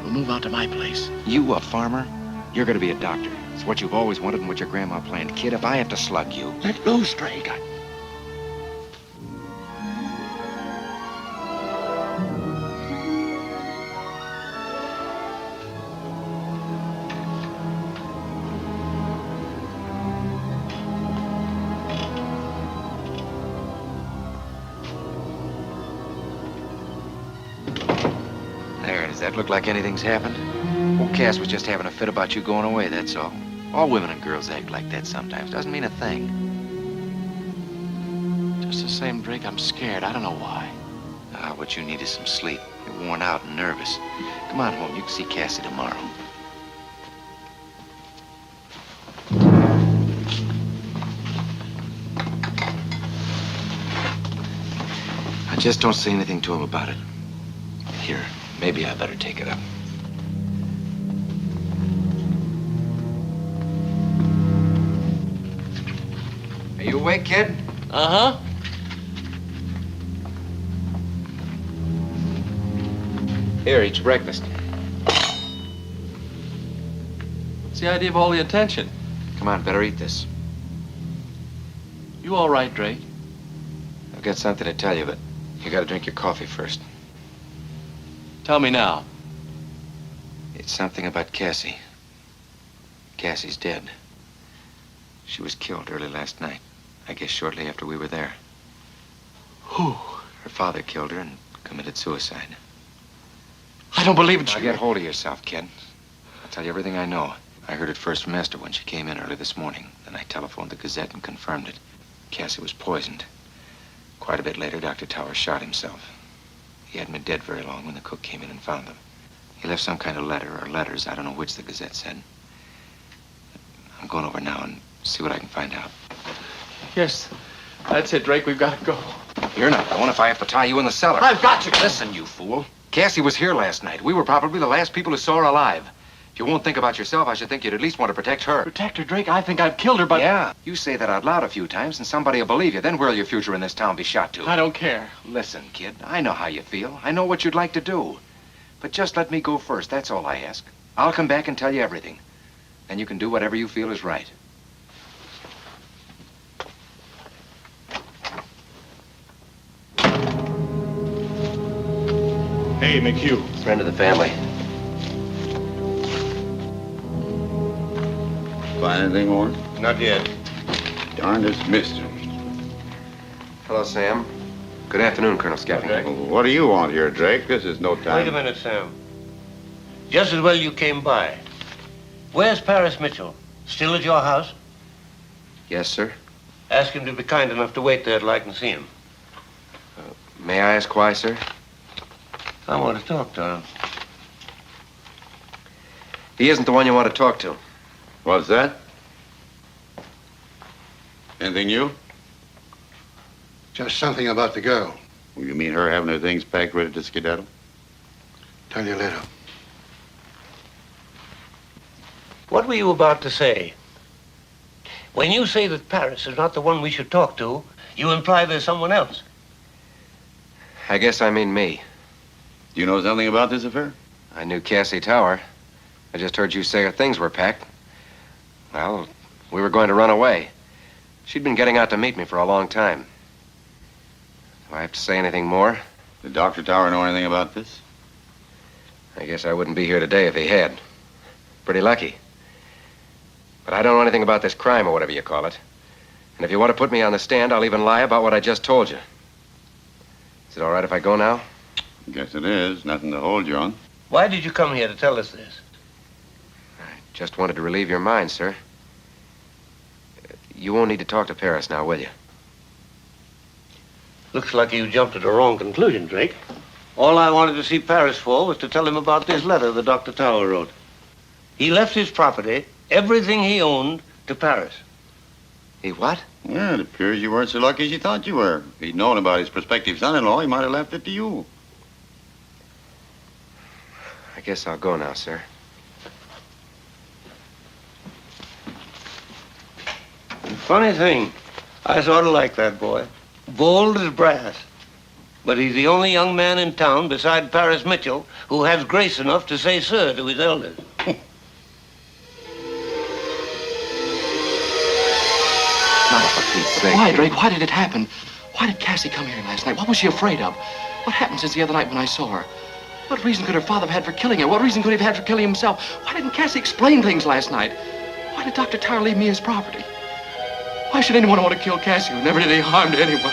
We'll move out to my place. You a farmer? You're going to be a doctor. It's what you've always wanted and what your grandma planned. Kid, if I have to slug you... Let loose, Drake. There, does that look like anything's happened? Old Cass was just having a fit about you going away, that's all. All women and girls act like that sometimes. Doesn't mean a thing. Just the same, Drake, I'm scared. I don't know why. Ah, what you need is some sleep. You're worn out and nervous. Come on home. You can see Cassie tomorrow. I just don't say anything to him about it. Here, maybe I better take it up. Are you awake, kid? Uh-huh. Here, eat your breakfast. What's the idea of all the attention? Come on, better eat this. You all right, Drake? I've got something to tell you, but you gotta drink your coffee first. Tell me now. It's something about Cassie. Cassie's dead. She was killed early last night. I guess shortly after we were there. Who? Her father killed her and committed suicide. I don't believe it. Now get hold of yourself, kid. I'll tell you everything I know. I heard it first from Esther when she came in early this morning. Then I telephoned the Gazette and confirmed it. Cassie was poisoned. Quite a bit later, Dr. Towers shot himself. He hadn't been dead very long when the cook came in and found them. He left some kind of letter or letters. I don't know which, the Gazette said. I'm going over now and see what I can find out. Yes, that's it, Drake. We've got to go. You're not going if I have to tie you in the cellar. I've got to. Listen, you fool. Cassie was here last night. We were probably the last people who saw her alive. If you won't think about yourself, I should think you'd at least want to protect her. Protect her, Drake? I think I've killed her, but... Yeah, you say that out loud a few times and somebody will believe you. Then where'll your future in this town be shot to? I don't care. Listen, kid, I know how you feel. I know what you'd like to do. But just let me go first, that's all I ask. I'll come back and tell you everything. Then you can do whatever you feel is right. Hey, McHugh. Friend of the family. Find anything more? Not yet. Darndest mystery. Hello, Sam. Good afternoon, Colonel Skeffing. What do you want here, Drake? This is no time. Wait a minute, Sam. Just as well you came by. Where's Paris Mitchell? Still at your house? Yes, sir. Ask him to be kind enough to wait there till I can see him. May I ask why, sir? I want to talk to him. He isn't the one you want to talk to. What's that? Anything new? Just something about the girl. Well, you mean her having her things packed ready to skedaddle? Tell you later. What were you about to say? When you say that Paris is not the one we should talk to, you imply there's someone else. I guess I mean me. Do you know something about this affair? I knew Cassie Tower. I just heard you say her things were packed. Well, we were going to run away. She'd been getting out to meet me for a long time. Do I have to say anything more? Did Dr. Tower know anything about this? I guess I wouldn't be here today if he had. Pretty lucky. But I don't know anything about this crime or whatever you call it. And if you want to put me on the stand, I'll even lie about what I just told you. Is it all right if I go now? Guess it is. Nothing to hold you on. Why did you come here to tell us this? Just wanted to relieve your mind, sir. You won't need to talk to Paris now, will you? Looks like you jumped to the wrong conclusion, Drake. All I wanted to see Paris for was to tell him about this letter that Dr. Tower wrote. He left his property, everything he owned, to Paris. He what? Yeah, it appears you weren't so lucky as you thought you were. If he'd known about his prospective son-in-law, he might have left it to you. I guess I'll go now, sir. Funny thing, I sort of like that boy. Bold as brass. But he's the only young man in town beside Paris Mitchell who has grace enough to say sir to his elders. Why, Drake? Why did it happen? Why did Cassie come here last night? What was she afraid of? What happened since the other night when I saw her? What reason could her father have had for killing her? What reason could he have had for killing himself? Why didn't Cassie explain things last night? Why did Dr. Tower leave me his property? Why should anyone want to kill Cassie who never did any harm to anyone?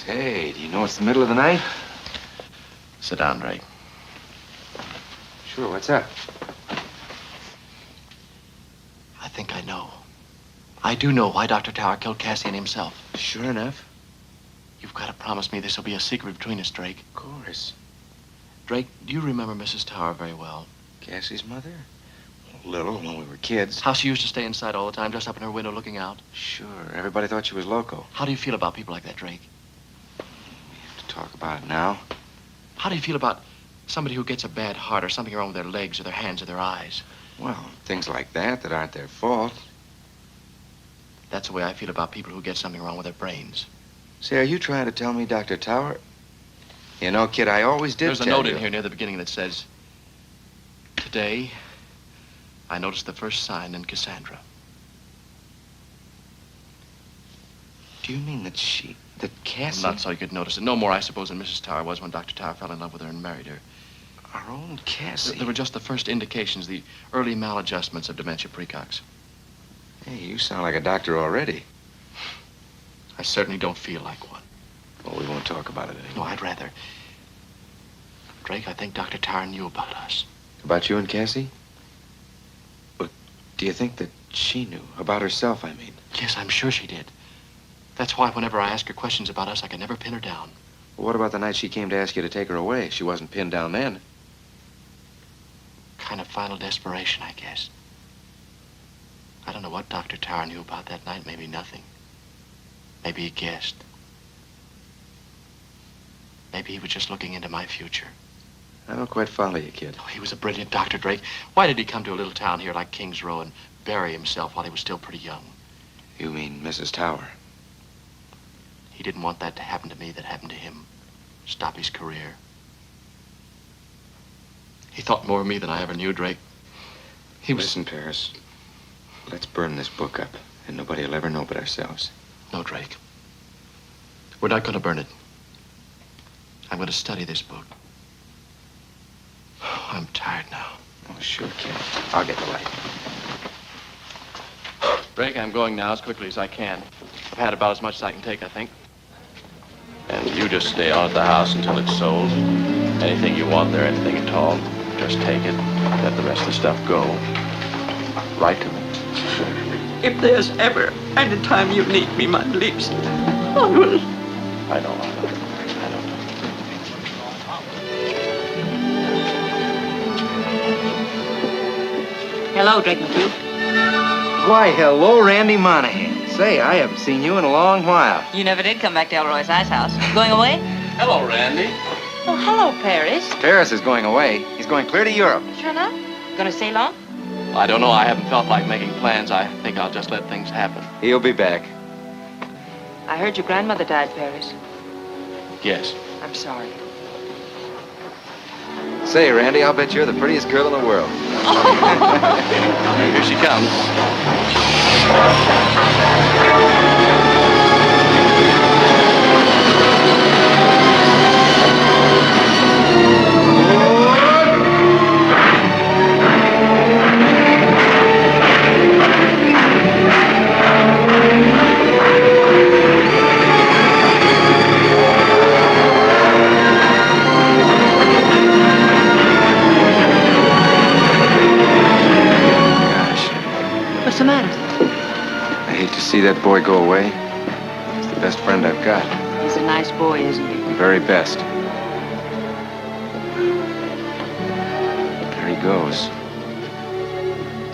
Say, do you know it's the middle of the night? Sit down, Drake. Sure, what's up? I think I know. I do know why Dr. Tower killed Cassie and himself. Sure enough. You've got to promise me this will be a secret between us, Drake. Of course. Drake, do you remember Mrs. Tower very well? Cassie's mother? A little, when we were kids. How she used to stay inside all the time, just up in her window looking out? Sure. Everybody thought she was loco. How do you feel about people like that, Drake? Talk about it now. How do you feel about somebody who gets a bad heart or something wrong with their legs or their hands or their eyes? Well, things like that aren't their fault. That's the way I feel about people who get something wrong with their brains. Say, are you trying to tell me, Dr. Tower? You know, kid, I always did There's a tell note you. in here near the beginning that says, "Today, I noticed the first sign in Cassandra." Do you mean that Cassie? Not so you could notice it. No more, I suppose, than Mrs. Tower was when Dr. Tower fell in love with her and married her. Our own Cassie? There were just the first indications, the early maladjustments of dementia precox. Hey, you sound like a doctor already. I certainly don't feel like one. Well, we won't talk about it anymore. No, I'd rather. Drake, I think Dr. Tower knew about us. About you and Cassie? But do you think that she knew? About herself, I mean. Yes, I'm sure she did. That's why whenever I ask her questions about us, I can never pin her down. Well, what about the night she came to ask you to take her away? She wasn't pinned down then. Kind of final desperation, I guess. I don't know what Dr. Tower knew about that night. Maybe nothing. Maybe he guessed. Maybe he was just looking into my future. I don't quite follow you, kid. Oh, he was a brilliant doctor, Drake. Why did he come to a little town here like Kings Row and bury himself while he was still pretty young? You mean Mrs. Tower? He didn't want that to happen to me that happened to him. Stop his career. He thought more of me than I ever knew, Drake. Listen, Paris. Let's burn this book up, and nobody will ever know but ourselves. No, Drake. We're not going to burn it. I'm going to study this book. I'm tired now. Oh, sure, kid. I'll get the light. Drake, I'm going now as quickly as I can. I've had about as much as I can take, I think. And you just stay on at the house until it's sold. Anything you want there, anything at all, just take it. Let the rest of the stuff go. Write to me. If there's ever any time you need me, my lips, I will. I know. Hello, Drake McHugh. Why, hello, Randy Monahan. Say, I haven't seen you in a long while. You never did come back to Elroy's ice house. Going away? Hello, Randy. Oh, hello, Paris. Paris is going away. He's going clear to Europe. Sure enough? Gonna stay long? I don't know. I haven't felt like making plans. I think I'll just let things happen. He'll be back. I heard your grandmother died, Paris. Yes. I'm sorry. Say, Randy, I'll bet you're the prettiest girl in the world. Here she comes. What's the matter? I hate to see that boy go away. He's the best friend I've got. He's a nice boy, isn't he? The very best. There he goes.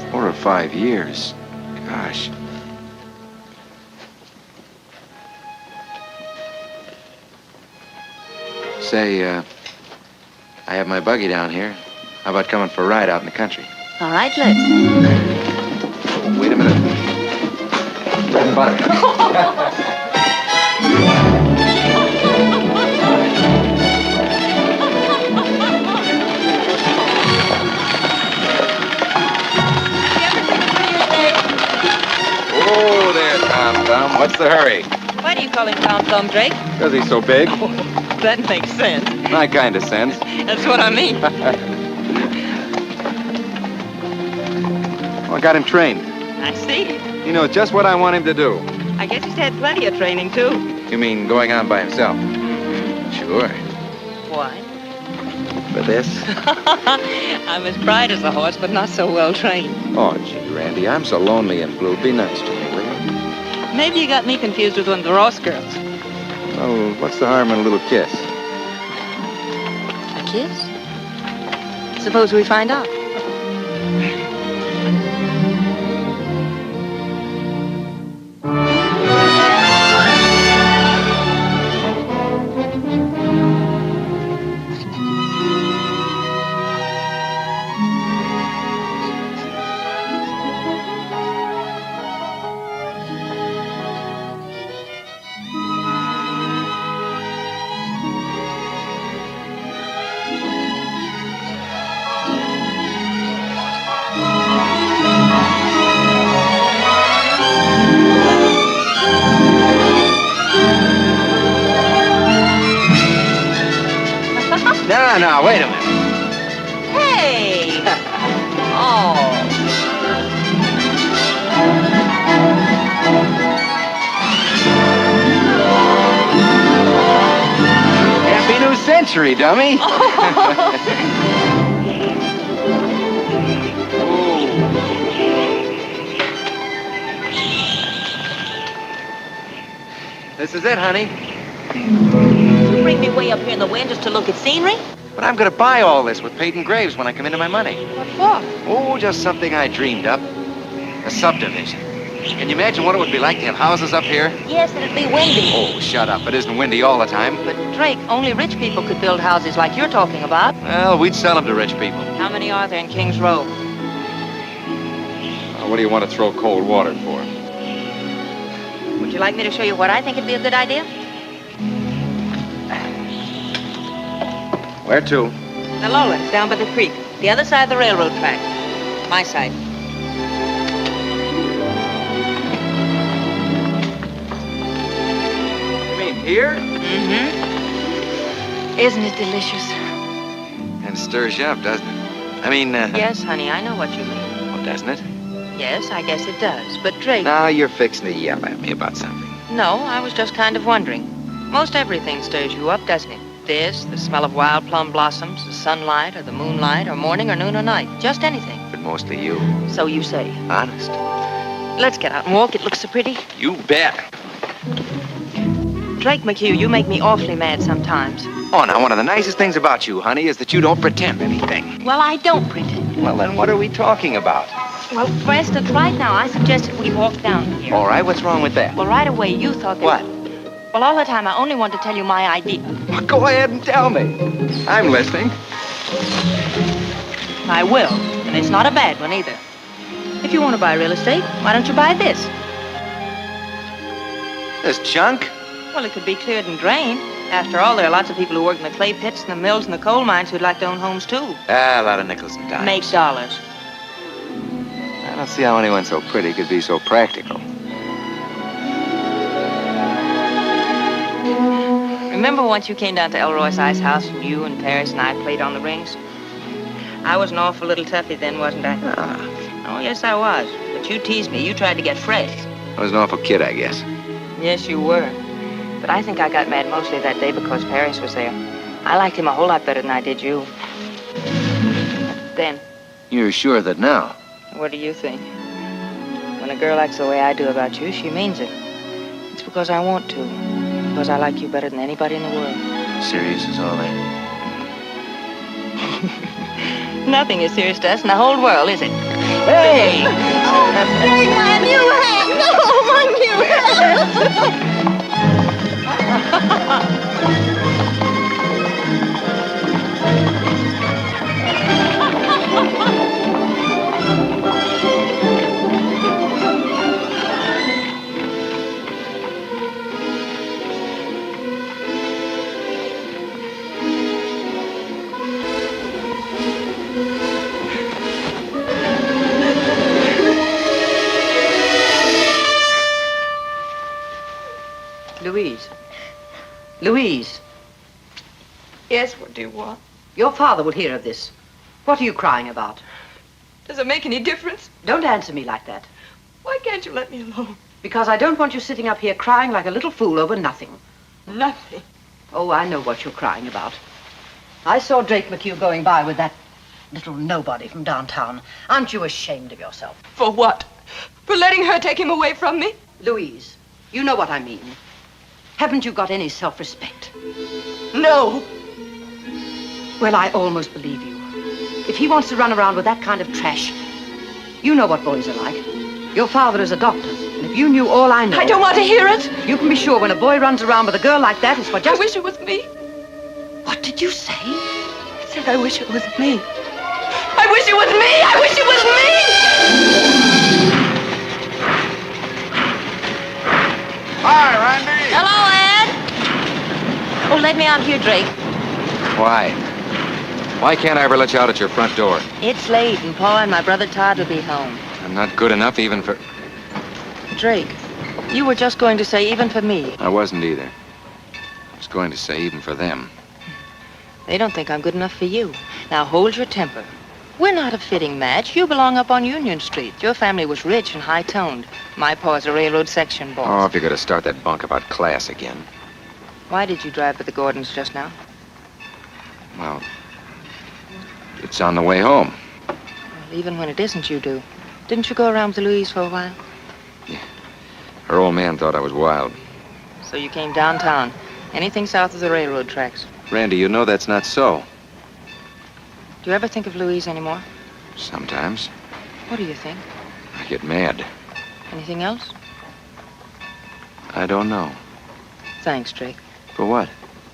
4 or 5 years. Gosh. Say, I have my buggy down here. How about coming for a ride out in the country? All right, let's. Wait a minute. Bread and butter. Oh, there, Tom. What's the hurry? Why do you call him Tom Thumb, Drake? Because he's so big. That makes sense. My kind of sense. That's what I mean. Oh, I got him trained. I see. He knows just what I want him to do. I guess he's had plenty of training, too. You mean going on by himself? Sure. Why? For this? I'm as bright as a horse, but not so well trained. Oh, gee, Randy, I'm so lonely and blue. Be nice to me, will you? Maybe you got me confused with one of the Ross girls. Well, what's the harm in a little kiss? A kiss? Suppose we find out. No, wait a minute. Hey! Oh. Happy New Century, dummy. This is it, honey. You bring me way up here in the wind just to look at scenery? But I'm going to buy all this with Peyton Graves when I come into my money. What for? Oh, just something I dreamed up. A subdivision. Can you imagine what it would be like to have houses up here? Yes, and it'd be windy. Oh, shut up. It isn't windy all the time. But, Drake, only rich people could build houses like you're talking about. Well, we'd sell them to rich people. How many are there in Kings Row? What do you want to throw cold water for? Would you like me to show you what I think would be a good idea? Where to? The lowlands, down by the creek. The other side of the railroad track. My side. You mean here? Mm-hmm. Isn't it delicious? And stirs you up, doesn't it? I mean, Yes, honey, I know what you mean. Oh, doesn't it? Yes, I guess it does. But Drake... Now you're fixing to yell at me about something. No, I was just kind of wondering. Most everything stirs you up, doesn't it? This, the smell of wild plum blossoms, the sunlight, or the moonlight, or morning, or noon, or night. Just anything. But mostly you. So you say. Honest. Let's get out and walk. It looks so pretty. You bet. Drake McHugh, you make me awfully mad sometimes. Oh, now, one of the nicest things about you, honey, is that you don't pretend anything. Well, I don't pretend. Well, then what are we talking about? Well, for instance, right now, I suggested we walk down here. All right, what's wrong with that? Well, right away, you thought that... What? Well, all the time, I only wanted to tell you my idea. Well, go ahead and tell me. I'm listening. I will, and it's not a bad one, either. If you want to buy real estate, why don't you buy this? This junk? Well, it could be cleared and drained. After all, there are lots of people who work in the clay pits and the mills and the coal mines who'd like to own homes, too. Ah, a lot of nickels and dimes. Make dollars. I don't see how anyone so pretty could be so practical. Remember once you came down to Elroy's ice house and you and Paris and I played on the rings? I was an awful little toughie then, wasn't I? Oh, yes, I was. But you teased me. You tried to get fresh. I was an awful kid, I guess. Yes, you were. But I think I got mad mostly that day because Paris was there. I liked him a whole lot better than I did you. Then, You're sure that now? what do you think? When a girl acts the way I do about you, she means it. It's because I want to. Because I like you better than anybody in the world. Serious as all that? Nothing is serious to us in the whole world, is it? Hey! Take my new hat! No, my new hat! Louise. Louise. Yes, what do you want? Your father will hear of this. What are you crying about? Does it make any difference? Don't answer me like that. Why can't you let me alone? Because I don't want you sitting up here crying like a little fool over nothing. Nothing. Oh, I know what you're crying about. I saw Drake McHugh going by with that little nobody from downtown. Aren't you ashamed of yourself? For what? For letting her take him away from me? Louise, you know what I mean. Haven't you got any self-respect? No. Well, I almost believe you. If he wants to run around with that kind of trash, you know what boys are like. Your father is a doctor, and if you knew all I know... I don't want to hear it. You can be sure when a boy runs around with a girl like that, it's for just... I wish it was me. What did you say? I said I wish it was me. I wish it was me! I wish it was me! Hi, Randy. Hello, Ed. Oh, let me out here, Drake. Why? Why can't I ever let you out at your front door? It's late, and Pa and my brother Todd will be home. I'm not good enough even for... Drake, you were just going to say even for me. I wasn't either. I was going to say even for them. They don't think I'm good enough for you. Now hold your temper. We're not a fitting match. You belong up on Union Street. Your family was rich and high-toned. My pa's a railroad section boss. Oh, if you're going to start that bunk about class again. Why did you drive with the Gordons just now? Well, it's on the way home. Well, even when it isn't, you do. Didn't you go around with Louise for a while? Her old man thought I was wild. So you came downtown. Anything south of the railroad tracks. Randy, you know that's not so. Do you ever think of Louise anymore? Sometimes. What do you think? I get mad. Anything else? I don't know. Thanks, Drake. For what?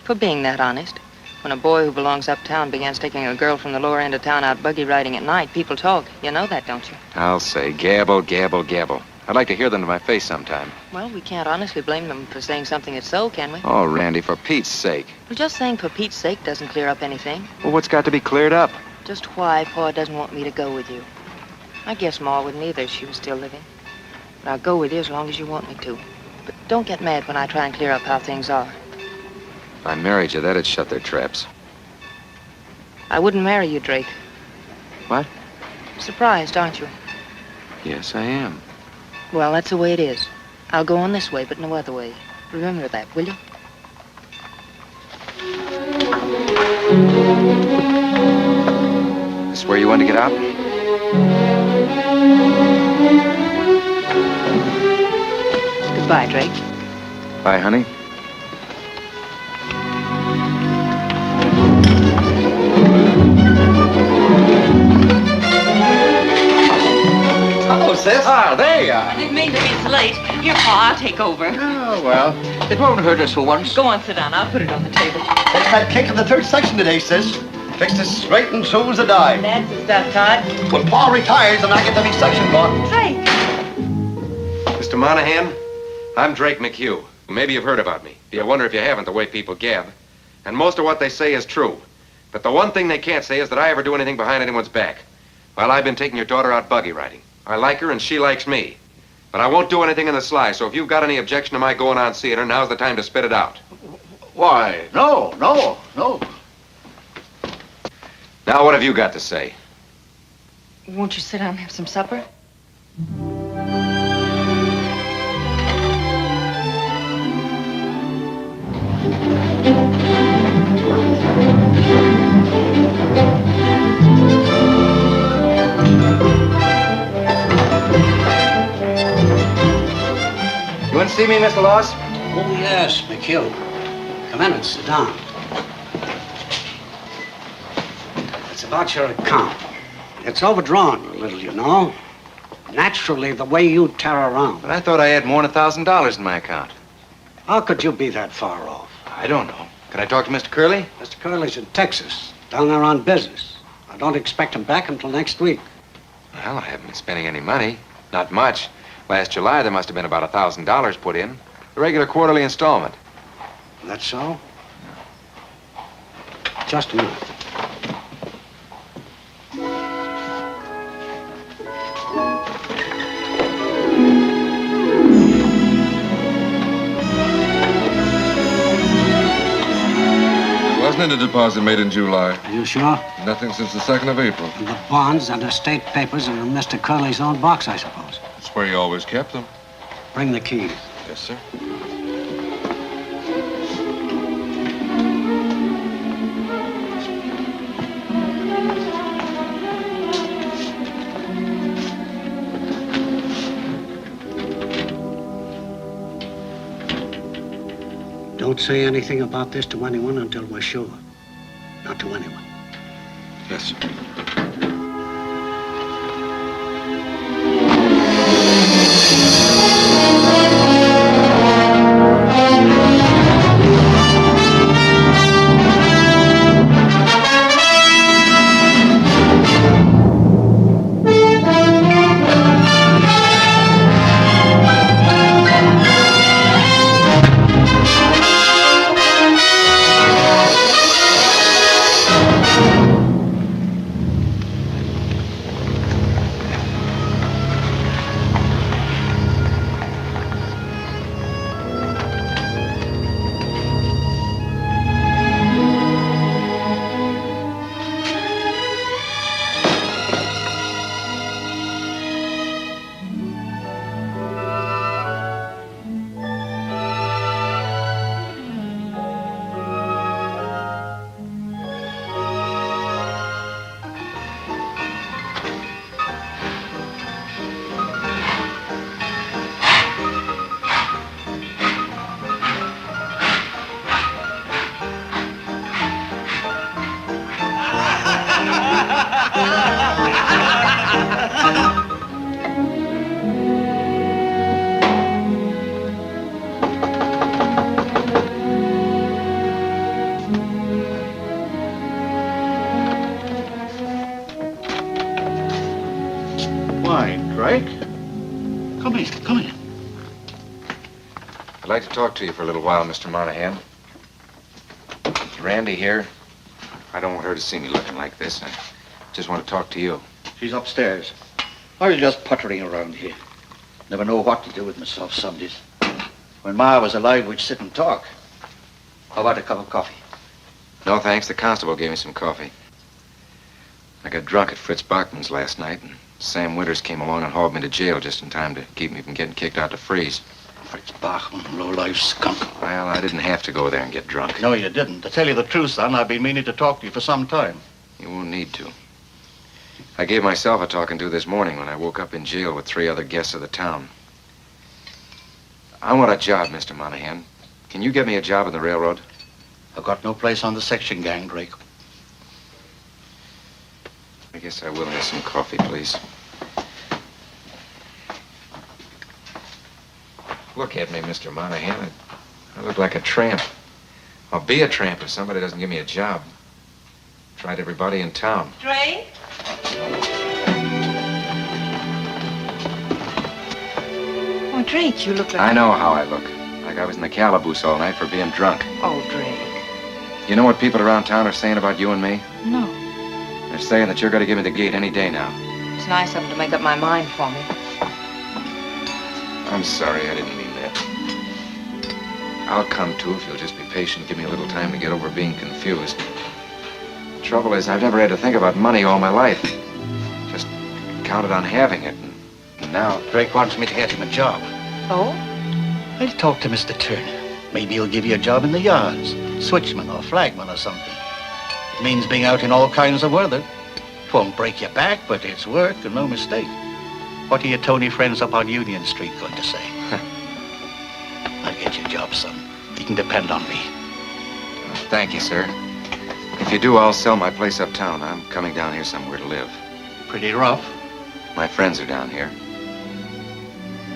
For being that honest. When a boy who belongs uptown begins taking a girl from the lower end of town out buggy riding at night, people talk. You know that, don't you? I'll say gabble, gabble, gabble. I'd like to hear them to my face sometime. Well, we can't honestly blame them for saying something that's so, can we? Oh, Randy, for Pete's sake. Well, just saying for Pete's sake doesn't clear up anything. Well, what's got to be cleared up? Just why Pa doesn't want me to go with you. I guess Ma wouldn't either if she was still living. But I'll go with you as long as you want me to. But don't get mad when I try and clear up how things are. If I married you, that'd shut their traps. I wouldn't marry you, Drake. What? Surprised, aren't you? Yes, I am. Well, that's the way it is. I'll go on this way, but no other way. Remember that, will you? This where you want to get out? Goodbye, Drake. Bye, honey. Hello, sis. Ah, there you are. Didn't mean to be so late. Here, Pa, I'll take over. Oh, well, it won't hurt us for once. Go on, sit down. I'll put it on the table. Take that kick in the third section today, sis. Fixed it straight and true as a die. That's the stuff, Todd. When Pa retires, and I get to be section boss. Drake. Mr. Monahan, I'm Drake McHugh. Maybe you've heard about me. I wonder if you haven't, the way people gab. And most of what they say is true. But the one thing they can't say is that I ever do anything behind anyone's back. Well, I've been taking your daughter out buggy riding. I like her and she likes me. But I won't do anything in the sly, so if you've got any objection to my going on seeing her, now's the time to spit it out. Why, no. Now, what have you got to say? Won't you sit down and have some supper? You want to see me, Mr. Laws? Oh, yes, McHugh. Come in and sit down. It's about your account. It's overdrawn a little, you know. Naturally, the way you tear around. But I thought I had more than $1,000 in my account. How could you be that far off? I don't know. Can I talk to Mr. Curley? Mr. Curley's in Texas, down there on business. I don't expect him back until next week. Well, I haven't been spending any money. Not much. Last July, there must have been about $1,000 put in. The regular quarterly installment. That's so? Just a minute. Wasn't it a deposit made in July? Are you sure? Nothing since the 2nd of April. And the bonds and estate papers are in Mr. Curley's own box, I suppose. That's where he always kept them. Bring the keys. Yes, sir. Don't say anything about this to anyone until we're sure. Not to anyone. Yes, sir. Why, Drake? Come in. I'd like to talk to you for a little while, Mr. Monahan. Is Randy here? I don't want her to see me looking like this. I just want to talk to you. She's upstairs. I was just puttering around here. Never know what to do with myself Sundays. When Ma was alive, we'd sit and talk. How about a cup of coffee? No, thanks. The constable gave me some coffee. I got drunk at Fritz Bachman's last night, and Sam Winters came along and hauled me to jail just in time to keep me from getting kicked out to freeze. Fritz Bachman, low-life skunk. Well, I didn't have to go there and get drunk. No, you didn't. To tell you the truth, son, I've been meaning to talk to you for some time. You won't need to. I gave myself a talking to this morning when I woke up in jail with 3 other guests of the town. I want a job, Mr. Monahan. Can you get me a job on the railroad? I've got no place on the section gang, Drake. I guess I will have some coffee, please. Look at me, Mr. Monahan. I look like a tramp. I'll be a tramp if somebody doesn't give me a job. Tried everybody in town. Drake? Oh, Drake, you look like... I know how I look. Like I was in the calaboose all night for being drunk. Oh, Drake. You know what people around town are saying about you and me? No. They're saying that you're going to give me the gate any day now. It's nice of him to make up my mind for me. I'm sorry, I didn't mean that. I'll come to if you'll just be patient. Give me a little time to get over being confused. The trouble is, I've never had to think about money all my life. Just counted on having it. And now Drake wants me to get him a job. Oh? I'll talk to Mr. Turner. Maybe he'll give you a job in the yards. Switchman or flagman or something. It means being out in all kinds of weather. It won't break your back, but it's work and no mistake. What are your Tony friends up on Union Street going to say? I'll get you a job, son. You can depend on me. Thank you, sir. If you do, I'll sell my place uptown. I'm coming down here somewhere to live. Pretty rough. My friends are down here.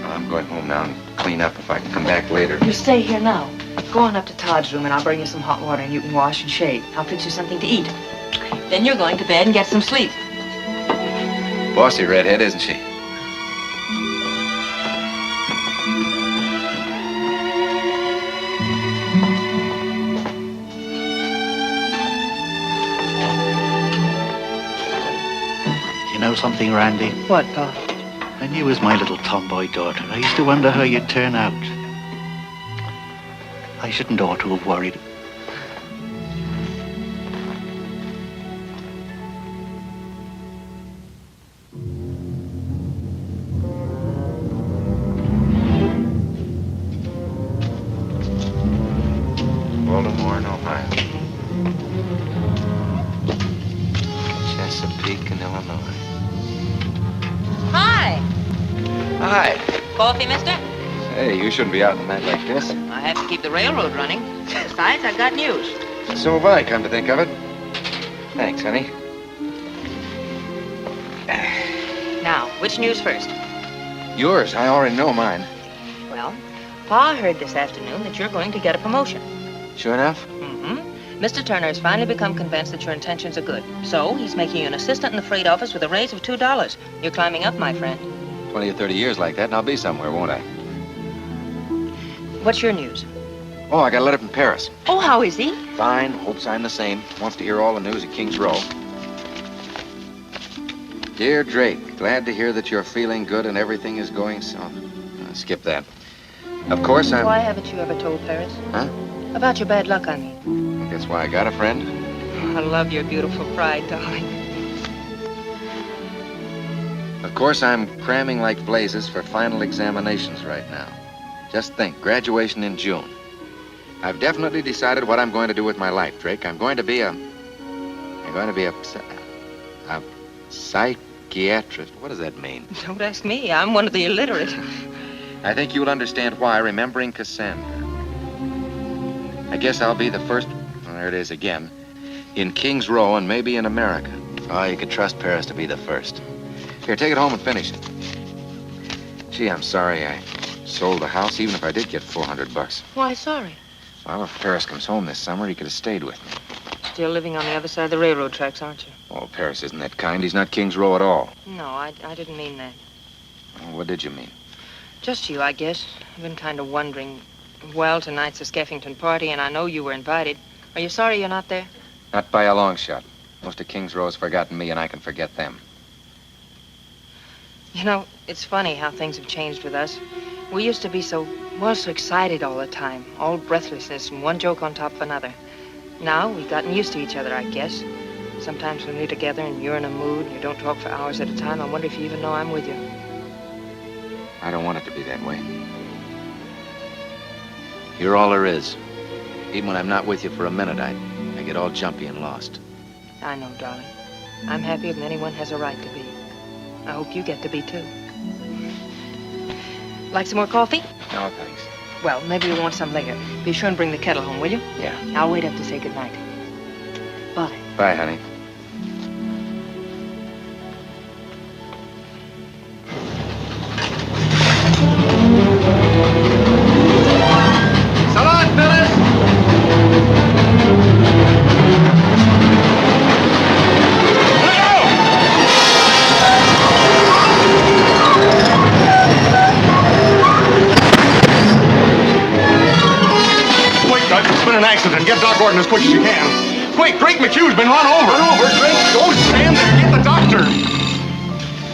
I'm going home now and clean up if I can come back later. You stay here now. Go on up to Todd's room and I'll bring you some hot water and you can wash and shave. I'll fix you something to eat. Then you're going to bed and get some sleep. Bossy redhead, isn't she? You know something, Randy? What, Pa? When you was my little tomboy daughter, I used to wonder how you'd turn out. I shouldn't ought to have worried. Baltimore and Ohio. Chesapeake and Illinois. Hi. Hi. Coffee, mister? Hey, you shouldn't be out in a night like this. I have to keep the railroad running. Besides, I've got news. So have I, come to think of it. Thanks, honey. Now, which news first? Yours. I already know mine. Well, Pa heard this afternoon that you're going to get a promotion. Sure enough? Mm-hmm. Mr. Turner has finally become convinced that your intentions are good. So, he's making you an assistant in the freight office with a raise of $2. You're climbing up, my friend. 20 or 30 years like that, and I'll be somewhere, won't I? What's your news? Oh, I got a letter from Paris. Oh, how is he? Fine. Hopes I'm the same. Wants to hear all the news at King's Row. Dear Drake, glad to hear that you're feeling good and everything is going so... skip that. Of course, I'm... Why haven't you ever told Paris? Huh? About your bad luck, I mean. That's why I got a friend. I love your beautiful pride, darling. Of course, I'm cramming like blazes for final examinations right now. Just think, graduation in June. I've definitely decided what I'm going to do with my life, Drake. I'm going to be a psychiatrist. What does that mean? Don't ask me. I'm one of the illiterate. I think you'll understand why, remembering Cassandra. I guess I'll be the first, well, there it is again, in King's Row and maybe in America. Oh, you could trust Paris to be the first. Here, take it home and finish it. Gee, I'm sorry I sold the house, even if I did get $400. Why, sorry. Well, if Paris comes home this summer, he could have stayed with me. Still living on the other side of the railroad tracks, aren't you? Oh, Paris isn't that kind. He's not King's Row at all. No, I didn't mean that. Well, what did you mean? Just you, I guess. I've been kind of wondering. Well, tonight's a Skeffington party, and I know you were invited. Are you sorry you're not there? Not by a long shot. Most of King's Row has forgotten me, and I can forget them. You know, it's funny how things have changed with us. We used to be so excited all the time, all breathlessness and one joke on top of another. Now we've gotten used to each other, I guess. Sometimes when we're together and you're in a mood and you don't talk for hours at a time, I wonder if you even know I'm with you. I don't want it to be that way. You're all there is. Even when I'm not with you for a minute, I get all jumpy and lost. I know, darling. I'm happier than anyone has a right to be. I hope you get to be, too. Like some more coffee? No, thanks. Well, maybe you'll want some later. Be sure and bring the kettle home, will you? Yeah. I'll wait up to say goodnight. Bye. Bye, honey. So long, fellas! Quick, Doug, it's been an accident. Get Doc Gordon as quick as you can. Quick, Drake McHugh's been run over. Run over, Drake? Go stand there. Get the doctor.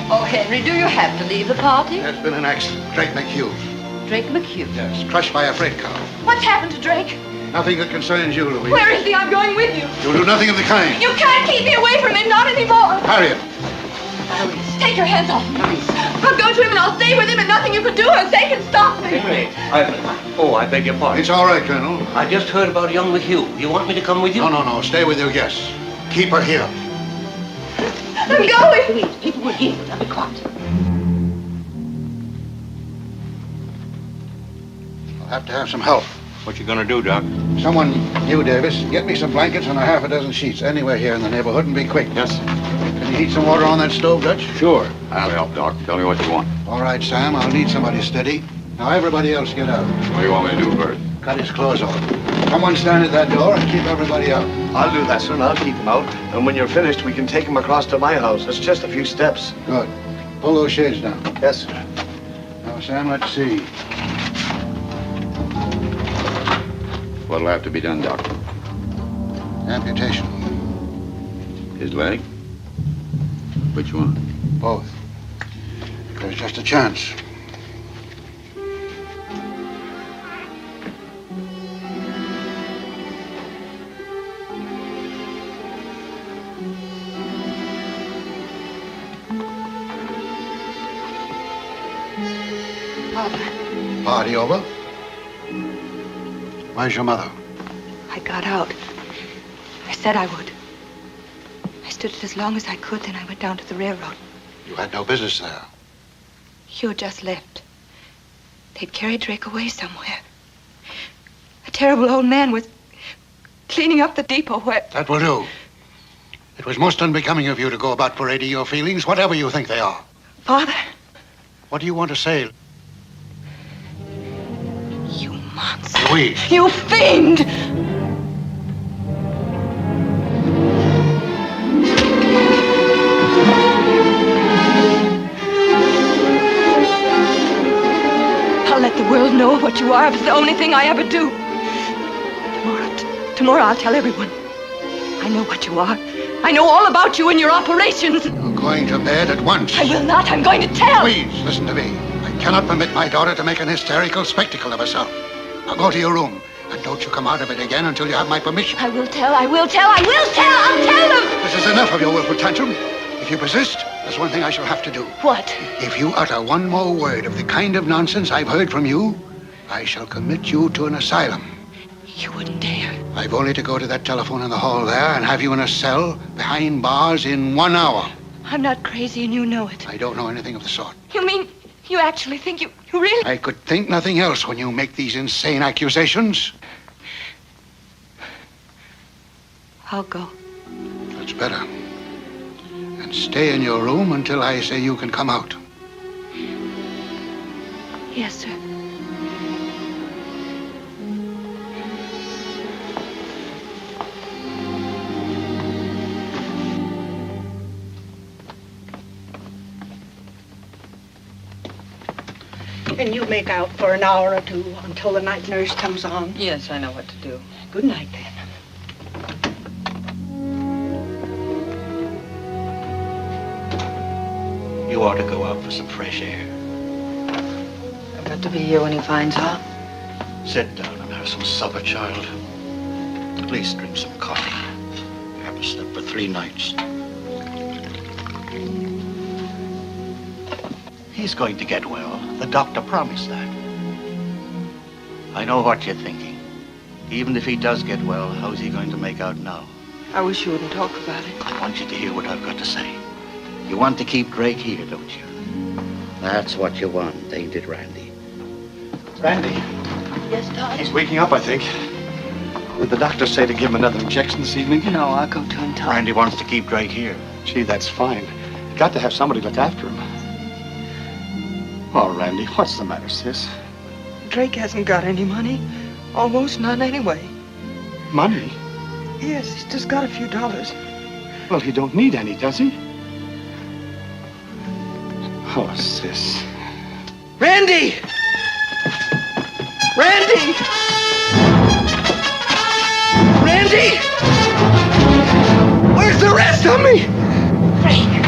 Oh, Henry, do you have to leave the party? There's been an accident. Drake McHugh. Drake McHugh. Yes, crushed by a freight car. What's happened to Drake? Nothing that concerns you, Louise. Where is he? I'm going with you. You'll do nothing of the kind. You can't keep me away from him, not anymore. Harriet. Take your hands off me. I'll go to him and I'll stay with him and nothing you can do or say can stop me. I beg your pardon. It's all right, Colonel. I just heard about young McHugh. You want me to come with you? No. Stay with your guests. Keep her here. I'm going. Please, people will hear you. Now be quiet. I'll have to have some help. What you gonna do, Doc? Someone, you, Davis, get me some blankets and a half a dozen sheets anywhere here in the neighborhood and be quick. Yes. Can you heat some water on that stove, Dutch? Sure. I'll help, Doc. Tell me what you want. All right, Sam. I'll need somebody steady. Now, everybody else get out. What do you want me to do, Bert? Cut his clothes off. Someone stand at that door and keep everybody out. I'll do that, sir, and I'll keep him out. And when you're finished, we can take him across to my house. It's just a few steps. Good. Pull those shades down. Yes, sir. Now, Sam, let's see. What'll have to be done, Doc? Amputation. His leg? Which one? Both. There's just a chance. Father, Party over? Where's your mother? I got out. I said I would. I stood it as long as I could, then I went down to the railroad. You had no business there. Hugh just left. They'd carried Drake away somewhere. A terrible old man was cleaning up the depot where... That will do. It was most unbecoming of you to go about parading your feelings, whatever you think they are. Father, What do you want to say? you monster. Louise. You fiend! I'll let the world know what you are if it's the only thing I ever do. Tomorrow I'll tell everyone. I know what you are. I know all about you and your operations. You're going to bed at once. I will not. I'm going to tell. Please, listen to me. I cannot permit my daughter to make an hysterical spectacle of herself. Now go to your room, and don't you come out of it again until you have my permission. I will tell. I will tell. I will tell. I'll tell them. This is enough of your willful tantrum. If you persist, there's one thing I shall have to do. What? If you utter one more word of the kind of nonsense I've heard from you, I shall commit you to an asylum. You wouldn't dare. I've only to go to that telephone in the hall there and have you in a cell behind bars in 1 hour. I'm not crazy and you know it. I don't know anything of the sort. You mean you actually think you really... I could think nothing else when you make these insane accusations. I'll go. That's better. And stay in your room until I say you can come out. Yes, sir. Can you make out for an hour or two until the night nurse comes on? Yes, I know what to do. Good night, then. You ought to go out for some fresh air. I've got to be here when he finds out. Sit down and have some supper, child. At least drink some coffee. You haven't slept for 3 nights. He's going to get well. The doctor promised that. I know what you're thinking. Even if he does get well, how's he going to make out now? I wish you wouldn't talk about it. I want you to hear what I've got to say. You want to keep Drake here, don't you? That's what you want, ain't it, Randy? Randy, Yes, Todd? he's waking up, I think. Did the doctor say to give him another injection this evening? No, I'll go to him, Todd. Randy wants to keep Drake here. Gee, that's fine. You got to have somebody look after him. Oh, Randy, what's the matter, sis? Drake hasn't got any money. Almost none anyway. Money? Yes, he's just got a few dollars. Well, he don't need any, does he? Oh, sis. Randy! Randy! Randy! Where's the rest of me? Drake!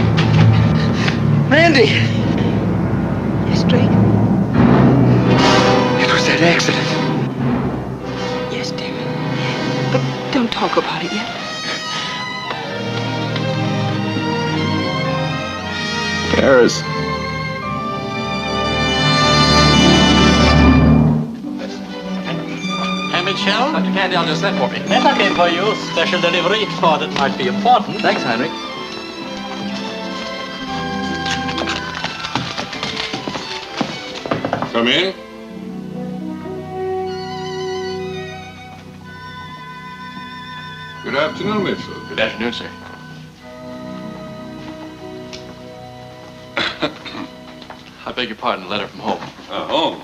Randy! Yes, Drake? It was that accident. Yes, David. But don't talk about it yet. Paris. Hey, Michelle? Dr. Candale just sent for me. Letter came for you. Special delivery. Thought it might be important. Thanks, Heinrich. Come in. Good afternoon, Mitchell. Good afternoon, sir. I beg your pardon, a letter from home. Home?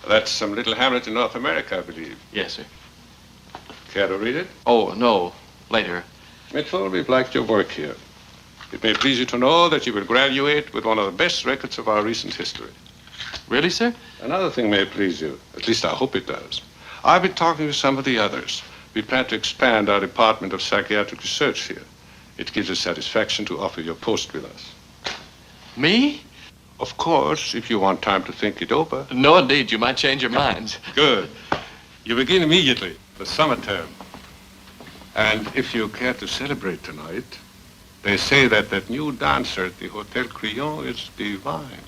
That's some little hamlet in North America, I believe. Yes, sir. Care to read it? Oh, no. Later. Mitchell, we've liked your work here. It may please you to know that you will graduate with one of the best records of our recent history. Really, sir? Another thing may please you. At least I hope it does. I've been talking to some of the others. We plan to expand our department of psychiatric research here. It gives us satisfaction to offer you a post with us. Me? Of course, if you want time to think it over. No, indeed. You might change your minds. Good. You begin immediately, the summer term. And if you care to celebrate tonight, they say that that new dancer at the Hotel Crillon is divine.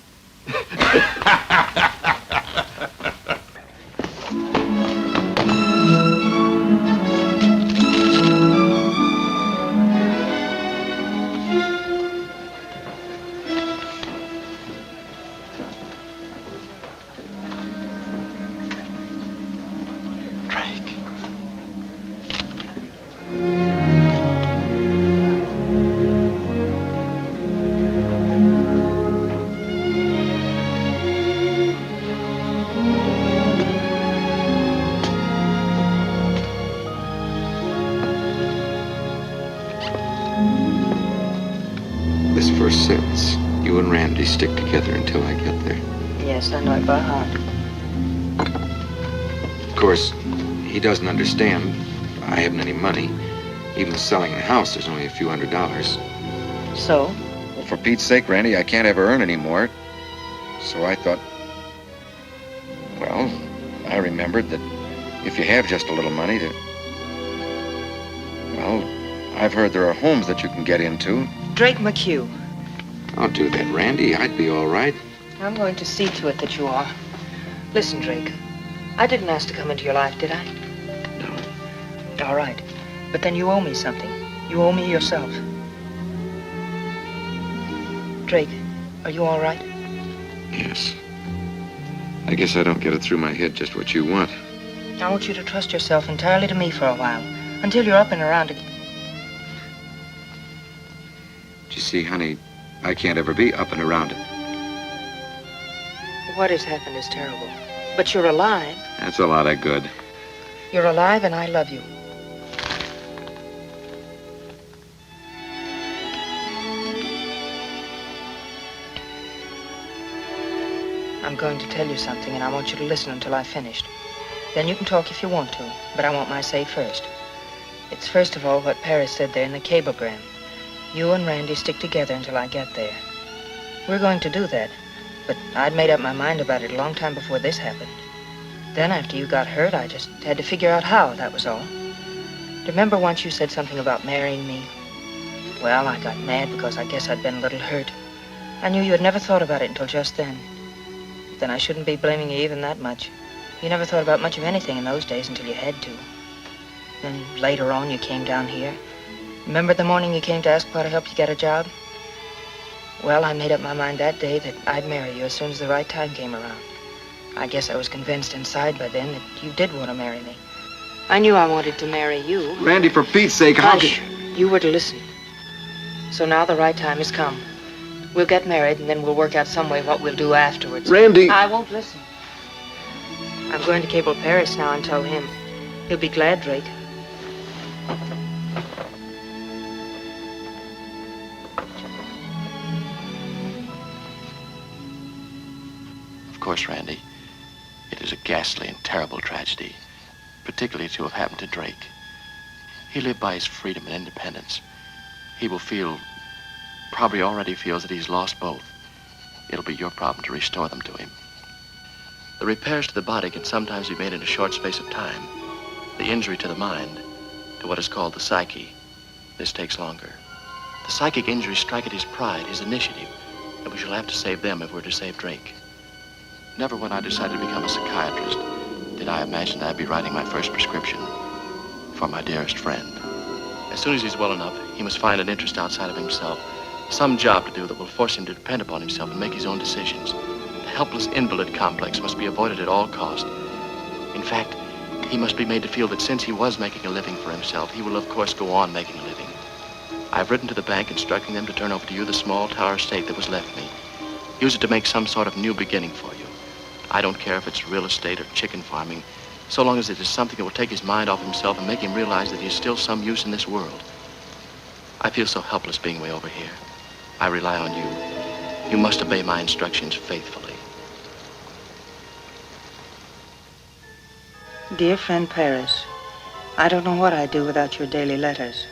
This first sentence, you and Randy stick together until I get there. Yes, I know it by heart. Of course, he doesn't understand. I haven't any money. Even selling the house, there's only a few $100s. So? Well, for Pete's sake, Randy, I can't ever earn any more. So I thought, well, I remembered that if you have just a little money to... Well, I've heard there are homes that you can get into. Drake McHugh. Don't do that, Randy. I'd be all right. I'm going to see to it that you are. Listen, Drake. I didn't ask to come into your life, did I? No. All right. But then you owe me something. You owe me yourself. Drake, are you all right? Yes. I guess I don't get it through my head just what you want. I want you to trust yourself entirely to me for a while, until you're up and around again. You see, honey, I can't ever be up and around it. What has happened is terrible. But you're alive. That's a lot of good. You're alive and I love you. I'm going to tell you something and I want you to listen until I've finished. Then you can talk if you want to, but I want my say first. It's first of all what Paris said there in the cablegram. You and Randy stick together until I get there. We're going to do that. But I'd made up my mind about it a long time before this happened. Then, after you got hurt, I just had to figure out how, that was all. Remember once you said something about marrying me? Well, I got mad because I guess I'd been a little hurt. I knew you had never thought about it until just then. Then I shouldn't be blaming you even that much. You never thought about much of anything in those days until you had to. Then later on, you came down here. Remember the morning you came to ask Pa to help you get a job? Well, I made up my mind that day that I'd marry you as soon as the right time came around. I guess I was convinced inside by then that you did want to marry me. I knew I wanted to marry you. Randy, for Pete's sake, how Hush. You were to listen. So now the right time has come. We'll get married, and then we'll work out some way what we'll do afterwards. Randy! I won't listen. I'm going to cable Paris now and tell him. He'll be glad, Drake. Of course, Randy, it is a ghastly and terrible tragedy, particularly to have happened to Drake. He lived by his freedom and independence. He will feel, probably already feels that he's lost both. It'll be your problem to restore them to him. The repairs to the body can sometimes be made in a short space of time. The injury to the mind, to what is called the psyche, this takes longer. The psychic injuries strike at his pride, his initiative, and we shall have to save them if we're to save Drake. Never when I decided to become a psychiatrist did I imagine that I'd be writing my first prescription for my dearest friend. As soon as he's well enough, he must find an interest outside of himself, some job to do that will force him to depend upon himself and make his own decisions. The helpless invalid complex must be avoided at all cost. In fact, he must be made to feel that since he was making a living for himself, he will of course go on making a living. I've written to the bank instructing them to turn over to you the small tower estate that was left me. Use it to make some sort of new beginning for you. I don't care if it's real estate or chicken farming, so long as it is something that will take his mind off himself and make him realize that he's still some use in this world. I feel so helpless being way over here. I rely on you. You must obey my instructions faithfully. Dear friend Paris, I don't know what I'd do without your daily letters.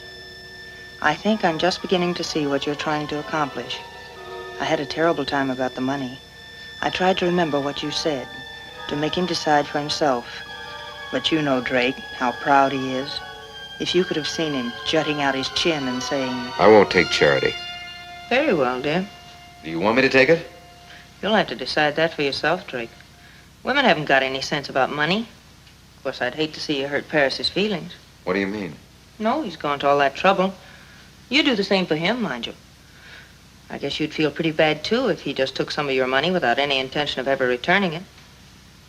I think I'm just beginning to see what you're trying to accomplish. I had a terrible time about the money. I tried to remember what you said, to make him decide for himself. But you know Drake, how proud he is. If you could have seen him jutting out his chin and saying... I won't take charity. Very well, dear. Do you want me to take it? You'll have to decide that for yourself, Drake. Women haven't got any sense about money. Of course, I'd hate to see you hurt Paris's feelings. What do you mean? No, he's gone to all that trouble. You do the same for him, mind you. I guess you'd feel pretty bad, too, if he just took some of your money without any intention of ever returning it.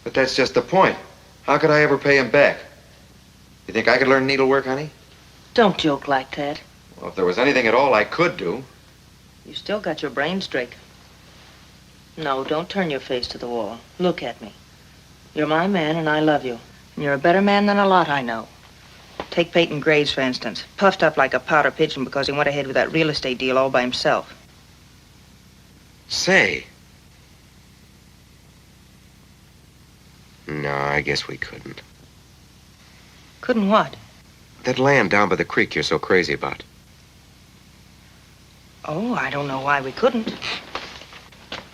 But that's just the point. How could I ever pay him back? You think I could learn needlework, honey? Don't joke like that. Well, if there was anything at all I could do. You still got your brains, Drake. No, don't turn your face to the wall. Look at me. You're my man, and I love you. And you're a better man than a lot I know. Take Peyton Graves, for instance. Puffed up like a powder pigeon because he went ahead with that real estate deal all by himself. Say. No, I guess we couldn't. Couldn't what? That land down by the creek you're so crazy about. Oh, I don't know why we couldn't.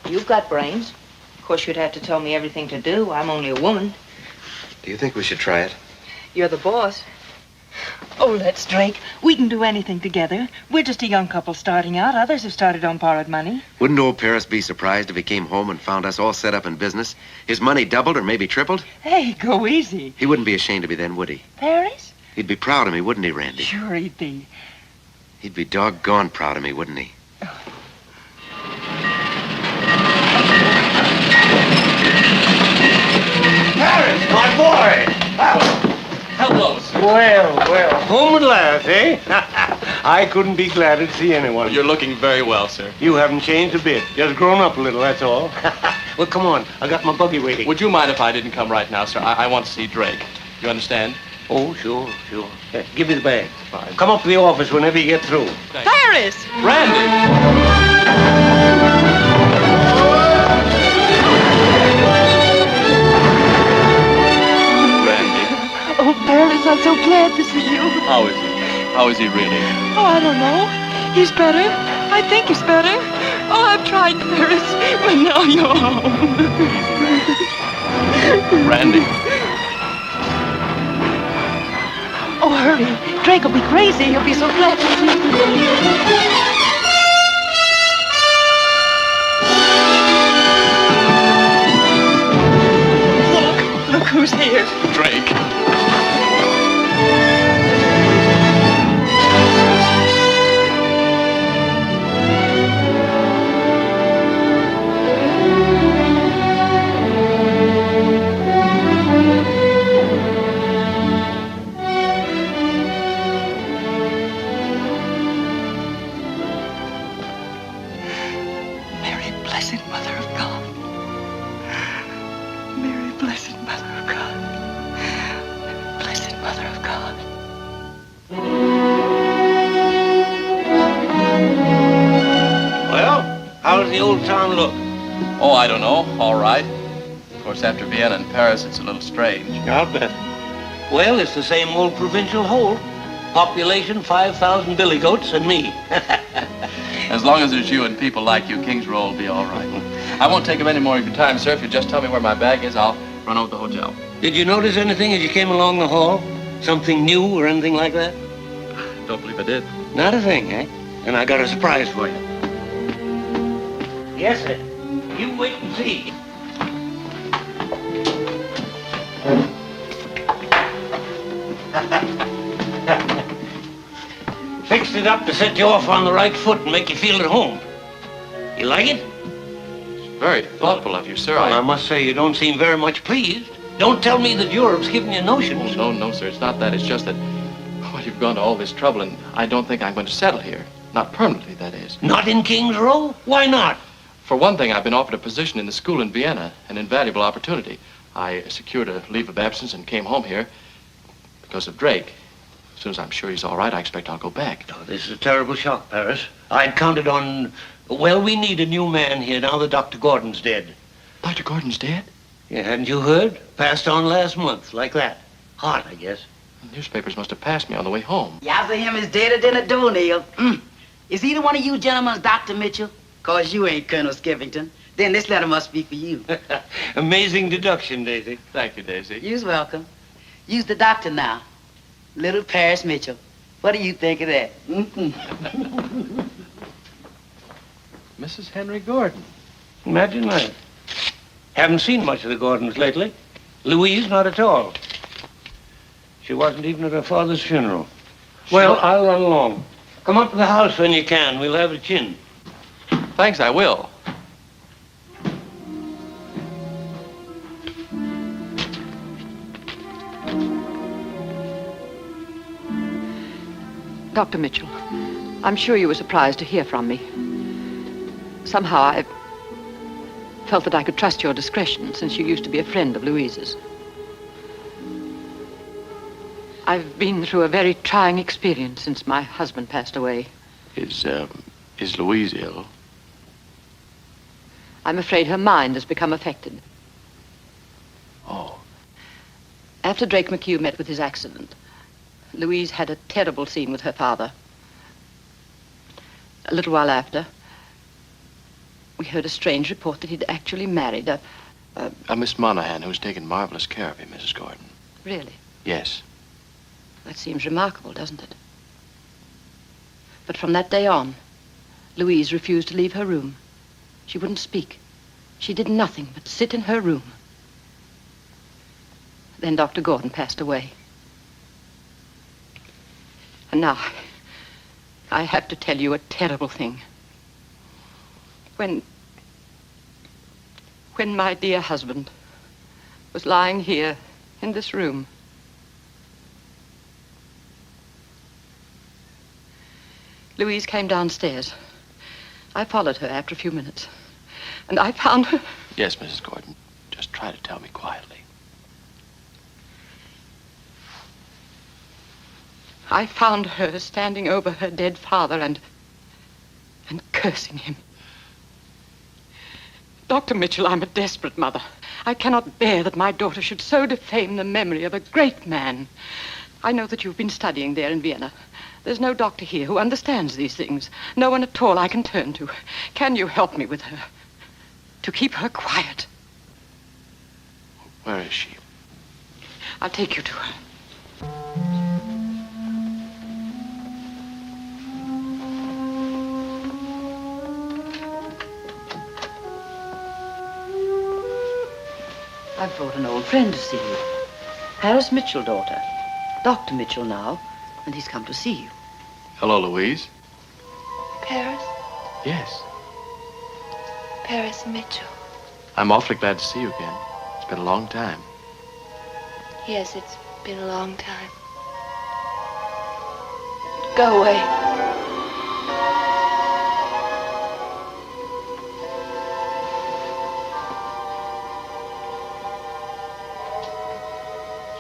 You've got brains. Of course, you'd have to tell me everything to do. I'm only a woman. Do you think we should try it? You're the boss. Oh, let's, Drake. We can do anything together. We're just a young couple starting out. Others have started on borrowed money. Wouldn't old Paris be surprised if he came home and found us all set up in business? His money doubled or maybe tripled? Hey, go easy. He wouldn't be ashamed of me then, would he? Paris? He'd be proud of me, wouldn't he, Randy? Sure he'd be. He'd be doggone proud of me, wouldn't he? Paris, my boy! Hello, sir. Well, home at last, eh? I couldn't be gladder to see anyone. You're looking very well, sir. You haven't changed a bit. Just grown up a little, that's all. Well, come on. I got my buggy waiting. Would you mind if I didn't come right now, sir? I want to see Drake. You understand? Oh, sure. Here, give me the bag. Fine. Come up to the office whenever you get through. Paris! Randy! Oh, Paris, I'm so glad to see you. How is he? How is he really? Oh, I don't know. He's better. I think he's better. Oh, I've tried, Paris, but now you're home. Randy. Oh, hurry. Drake will be crazy. He'll be so glad to see you. Look who's here. Drake. Mary, blessed Mother of God. Mary, blessed Mother of God. Blessed Mother of God. Well, how does the old town look? Oh, I don't know. All right. Of course, after Vienna and Paris, it's a little strange. I'll bet. Well, it's the same old provincial whole. Population 5,000 billy goats and me. As long as there's you and people like you, Kings Row will be all right. I won't take up any more of your time, sir. If you just tell me where my bag is, I'll run over to the hotel. Did you notice anything as you came along the hall? Something new or anything like that? Don't believe I did. Not a thing, eh? And I got a surprise for you. Yes, sir. You wait and see. Fixed it up to set you off on the right foot and make you feel at home. You like it? Very thoughtful of you, sir. Well, I must say you don't seem very much pleased. Don't tell me that Europe's giving you notions. Oh, no, sir. It's not that. It's just that, well, you've gone to all this trouble, and I don't think I'm going to settle here. Not permanently, that is. Not in Kings Row? Why not? For one thing, I've been offered a position in the school in Vienna, an invaluable opportunity. I secured a leave of absence and came home here because of Drake. As soon as I'm sure he's all right, I expect I'll go back. Oh, this is a terrible shock, Paris. I'd counted on... Well, we need a new man here now that Dr. Gordon's dead. Dr. Gordon's dead? Yeah, hadn't you heard? Passed on last month, like that. Hot, I guess. The newspapers must have passed me on the way home. Yowza him is deader than a doornail. Is either one of you gentlemen Dr. Mitchell? 'Cause you ain't Colonel Skivington. Then this letter must be for you. Amazing deduction, Daisy. Thank you, Daisy. You's welcome. You's the doctor now. Little Paris Mitchell. What do you think of that? Mrs. Henry Gordon. Imagine that. Haven't seen much of the Gordons lately. Louise, not at all. She wasn't even at her father's funeral. Well, I'll run along. Come up to the house when you can. We'll have a chin. Thanks, I will. Dr. Mitchell, I'm sure you were surprised to hear from me. Somehow I felt that I could trust your discretion since you used to be a friend of Louise's. I've been through a very trying experience since my husband passed away. Is Louise ill? I'm afraid her mind has become affected. Oh. After Drake McHugh met with his accident, Louise had a terrible scene with her father. A little while after, we heard a strange report that he'd actually married a Miss Monahan, who's taken marvelous care of you, Mrs. Gordon. Really? Yes. That seems remarkable, doesn't it? But from that day on, Louise refused to leave her room. She wouldn't speak. She did nothing but sit in her room. Then Dr. Gordon passed away. And now, I have to tell you a terrible thing. When my dear husband was lying here in this room, Louise came downstairs. I followed her after a few minutes, and I found her. Yes, Mrs. Gordon. Just try to tell me quietly. I found her standing over her dead father and cursing him. Dr. Mitchell, I'm a desperate mother. I cannot bear that my daughter should so defame the memory of a great man. I know that you've been studying there in Vienna. There's no doctor here who understands these things. No one at all I can turn to. Can you help me with her? To keep her quiet. Where is she? I'll take you to her. I've brought an old friend to see you. Harris Mitchell, daughter. Dr. Mitchell now, and he's come to see you. Hello, Louise. Paris? Yes. Paris Mitchell. I'm awfully glad to see you again. It's been a long time. Yes, it's been a long time. Go away.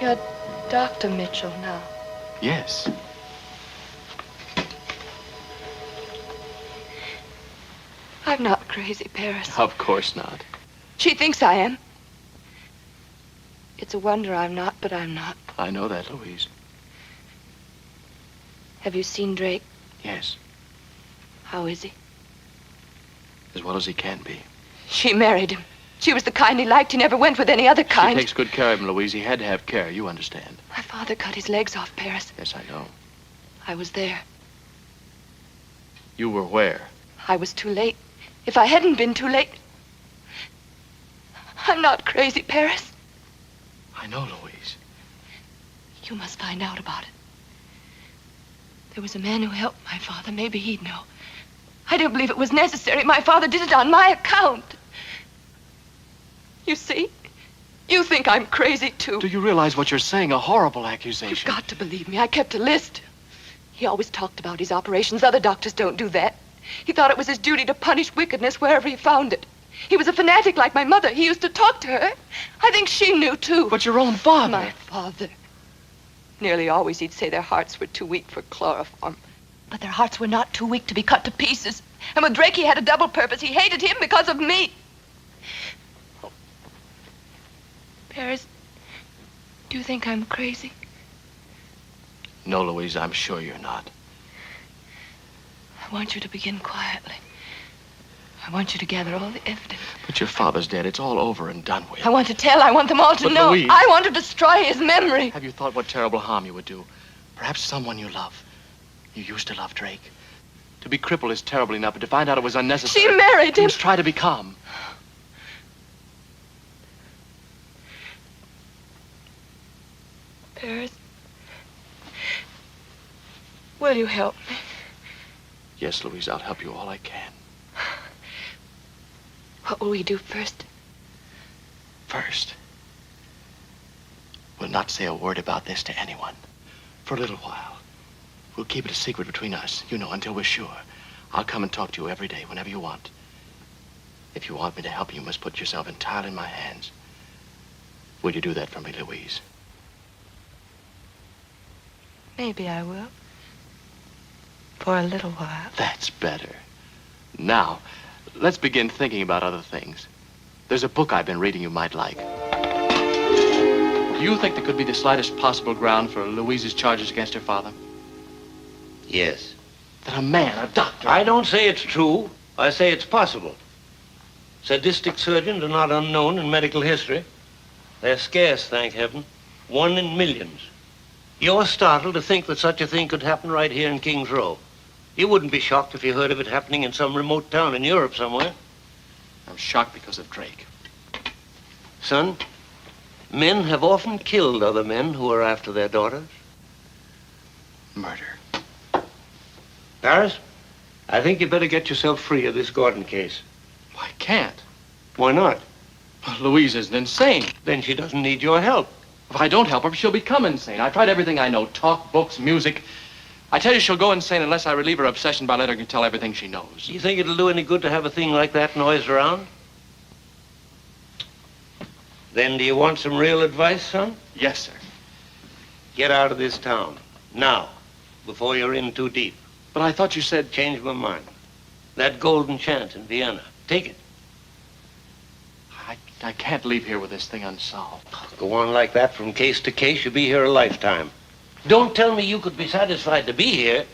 You're Dr. Mitchell now. Yes. I'm not crazy, Paris. Of course not. She thinks I am. It's a wonder I'm not, but I'm not. I know that, Louise. Have you seen Drake? Yes. How is he? As well as he can be. She married him. She was the kind he liked. He never went with any other kind. She takes good care of him, Louise. He had to have care. You understand. My father cut his legs off, Paris. Yes, I know. I was there. You were where? I was too late. If I hadn't been too late... I'm not crazy, Paris. I know, Louise. You must find out about it. There was a man who helped my father. Maybe he'd know. I don't believe it was necessary. My father did it on my account. You see? You think I'm crazy, too. Do you realize what you're saying? A horrible accusation. You've got to believe me. I kept a list. He always talked about his operations. Other doctors don't do that. He thought it was his duty to punish wickedness wherever he found it. He was a fanatic like my mother. He used to talk to her. I think she knew, too. But your own father. My father. Nearly always he'd say their hearts were too weak for chloroform. But their hearts were not too weak to be cut to pieces. And with Drake, he had a double purpose. He hated him because of me. Oh. Paris, do you think I'm crazy? No, Louise, I'm sure you're not. I want you to begin quietly. I want you to gather all the evidence. But your father's dead. It's all over and done with. I want to tell. I want them all to But know. Louise... I want to destroy his memory. Have you thought what terrible harm you would do? Perhaps someone you love. You used to love Drake. To be crippled is terrible enough, but to find out it was unnecessary... She married him. You must try to be calm. Paris, will you help me? Yes, Louise, I'll help you all I can. What will we do first? First, we'll not say a word about this to anyone. For a little while. We'll keep it a secret between us, you know, until we're sure. I'll come and talk to you every day, whenever you want. If you want me to help you, you must put yourself entirely in my hands. Will you do that for me, Louise? Maybe I will. For a little while. That's better. Now, let's begin thinking about other things. There's a book I've been reading you might like. Do you think there could be the slightest possible ground for Louise's charges against her father? Yes. That a man, a doctor... I don't say it's true. I say it's possible. Sadistic surgeons are not unknown in medical history. They're scarce, thank heaven. 1 in millions. You're startled to think that such a thing could happen right here in King's Row. You wouldn't be shocked if you heard of it happening in some remote town in Europe somewhere. I'm shocked because of Drake. Son, men have often killed other men who are after their daughters. Murder. Paris, I think you better get yourself free of this Gordon case. I can't. Why not? Louise isn't insane. Then she doesn't need your help. If I don't help her, she'll become insane. I've tried everything I know. Talk, books, music. I tell you, she'll go insane unless I relieve her obsession by letting her tell everything she knows. Do you think it'll do any good to have a thing like that noise around? Then do you want some real advice, son? Yes, sir. Get out of this town. Now. Before you're in too deep. But I thought you said... Change my mind. That golden chance in Vienna. Take it. I can't leave here with this thing unsolved. Go on like that from case to case, you'll be here a lifetime. Don't tell me you could be satisfied to be here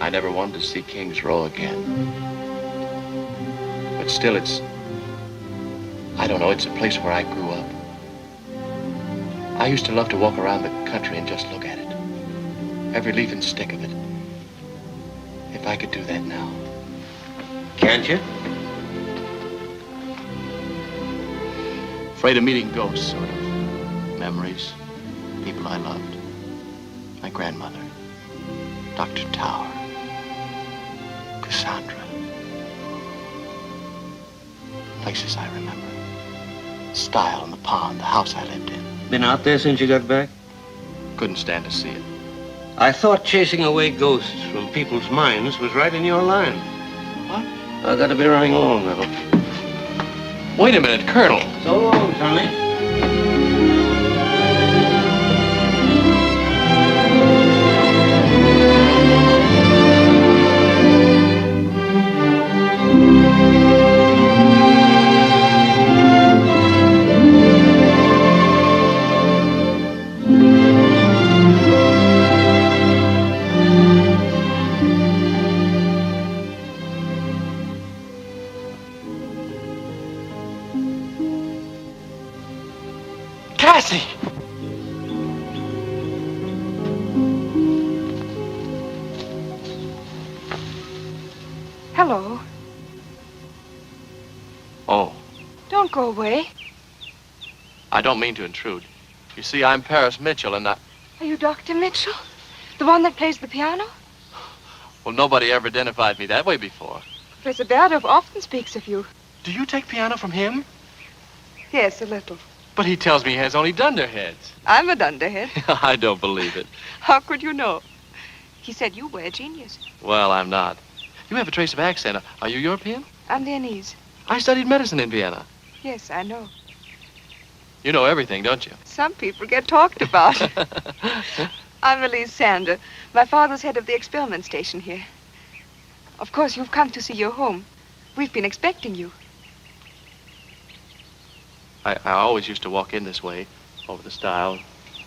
I never wanted to see King's Row again. But still, I don't know, it's a place where I grew up. I used to love to walk around the country and just look at it. Every leaf and stick of it. If I could do that now. Can't you? Afraid of meeting ghosts, sort of. Memories, people I loved. My grandmother, Dr. Tower, Cassandra. Places I remember. Style and the pond, the house I lived in. Been out there since you got back? Couldn't stand to see it. I thought chasing away ghosts from people's minds was right in your line. What? I gotta be running along now. Wait a minute, Colonel. So long, Tony. Cassie! Hello. Oh, Don't go away. I don't mean to intrude. You see, I'm Paris Mitchell, and Are you Dr. Mitchell? The one that plays the piano? well, nobody ever identified me that way before. Professor Berdorf often speaks of you. Do you take piano from him? Yes, a little. But he tells me he has only dunderheads. I'm a dunderhead. I don't believe it. How could you know? He said you were a genius. Well, I'm not. You have a trace of accent. Are you European? I'm Viennese. I studied medicine in Vienna. Yes, I know. You know everything, don't you? Some people get talked about. I'm Elise Sander. My father's head of the experiment station here. Of course, you've come to see your home. We've been expecting you. I always used to walk in this way, over the stile,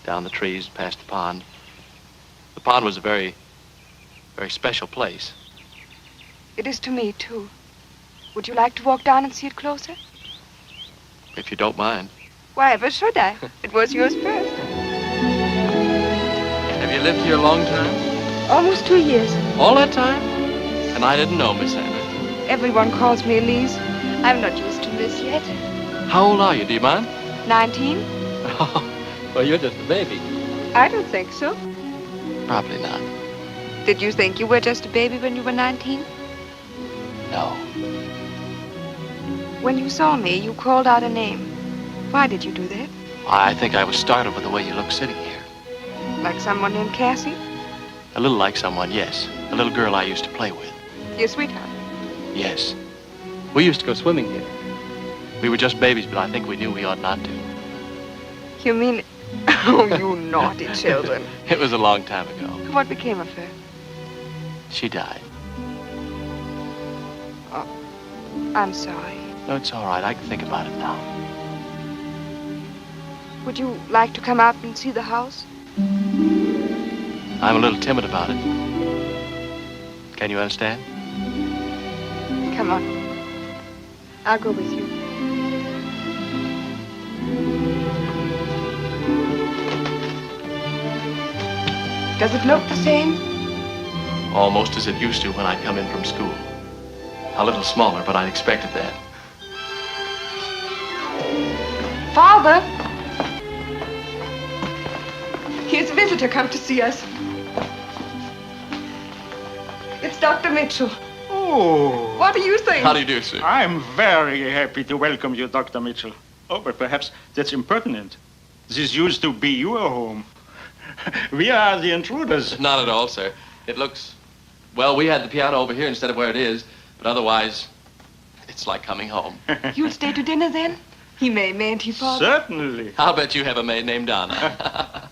down the trees, past the pond. The pond was a very, very special place. It is to me, too. Would you like to walk down and see it closer? If you don't mind. Why ever should I? It was yours first. Have you lived here a long time? Almost 2 years. All that time? And I didn't know, Miss Anna. Everyone calls me Elise. I'm not used to this yet. How old are you, do you mind? 19? Well, you're just a baby. I don't think so. Probably not. Did you think you were just a baby when you were 19? No. When you saw me, you called out a name. Why did you do that? I think I was startled with the way you looked sitting here. Like someone named Cassie? A little like someone, yes. A little girl I used to play with. Your sweetheart? Yes. We used to go swimming here. We were just babies, but I think we knew we ought not to. You mean... Oh, you naughty children. It was a long time ago. What became of her? She died. Oh, I'm sorry. No, it's all right. I can think about it now. Would you like to come out and see the house? I'm a little timid about it. Can you understand? Come on. I'll go with you. Does it look the same? Almost as it used to when I'd come in from school. A little smaller, but I'd expected that. Father! Here's a visitor come to see us. It's Dr. Mitchell. Oh. What do you think? How do you do, sir? I'm very happy to welcome you, Dr. Mitchell. Oh, but perhaps that's impertinent. This used to be your home. We are the intruders. Not at all, sir. It looks... Well, we had the piano over here instead of where it is, but otherwise, it's like coming home. You'll stay to dinner then? He may, mayn't he, Father? Certainly. I'll bet you have a maid named Donna.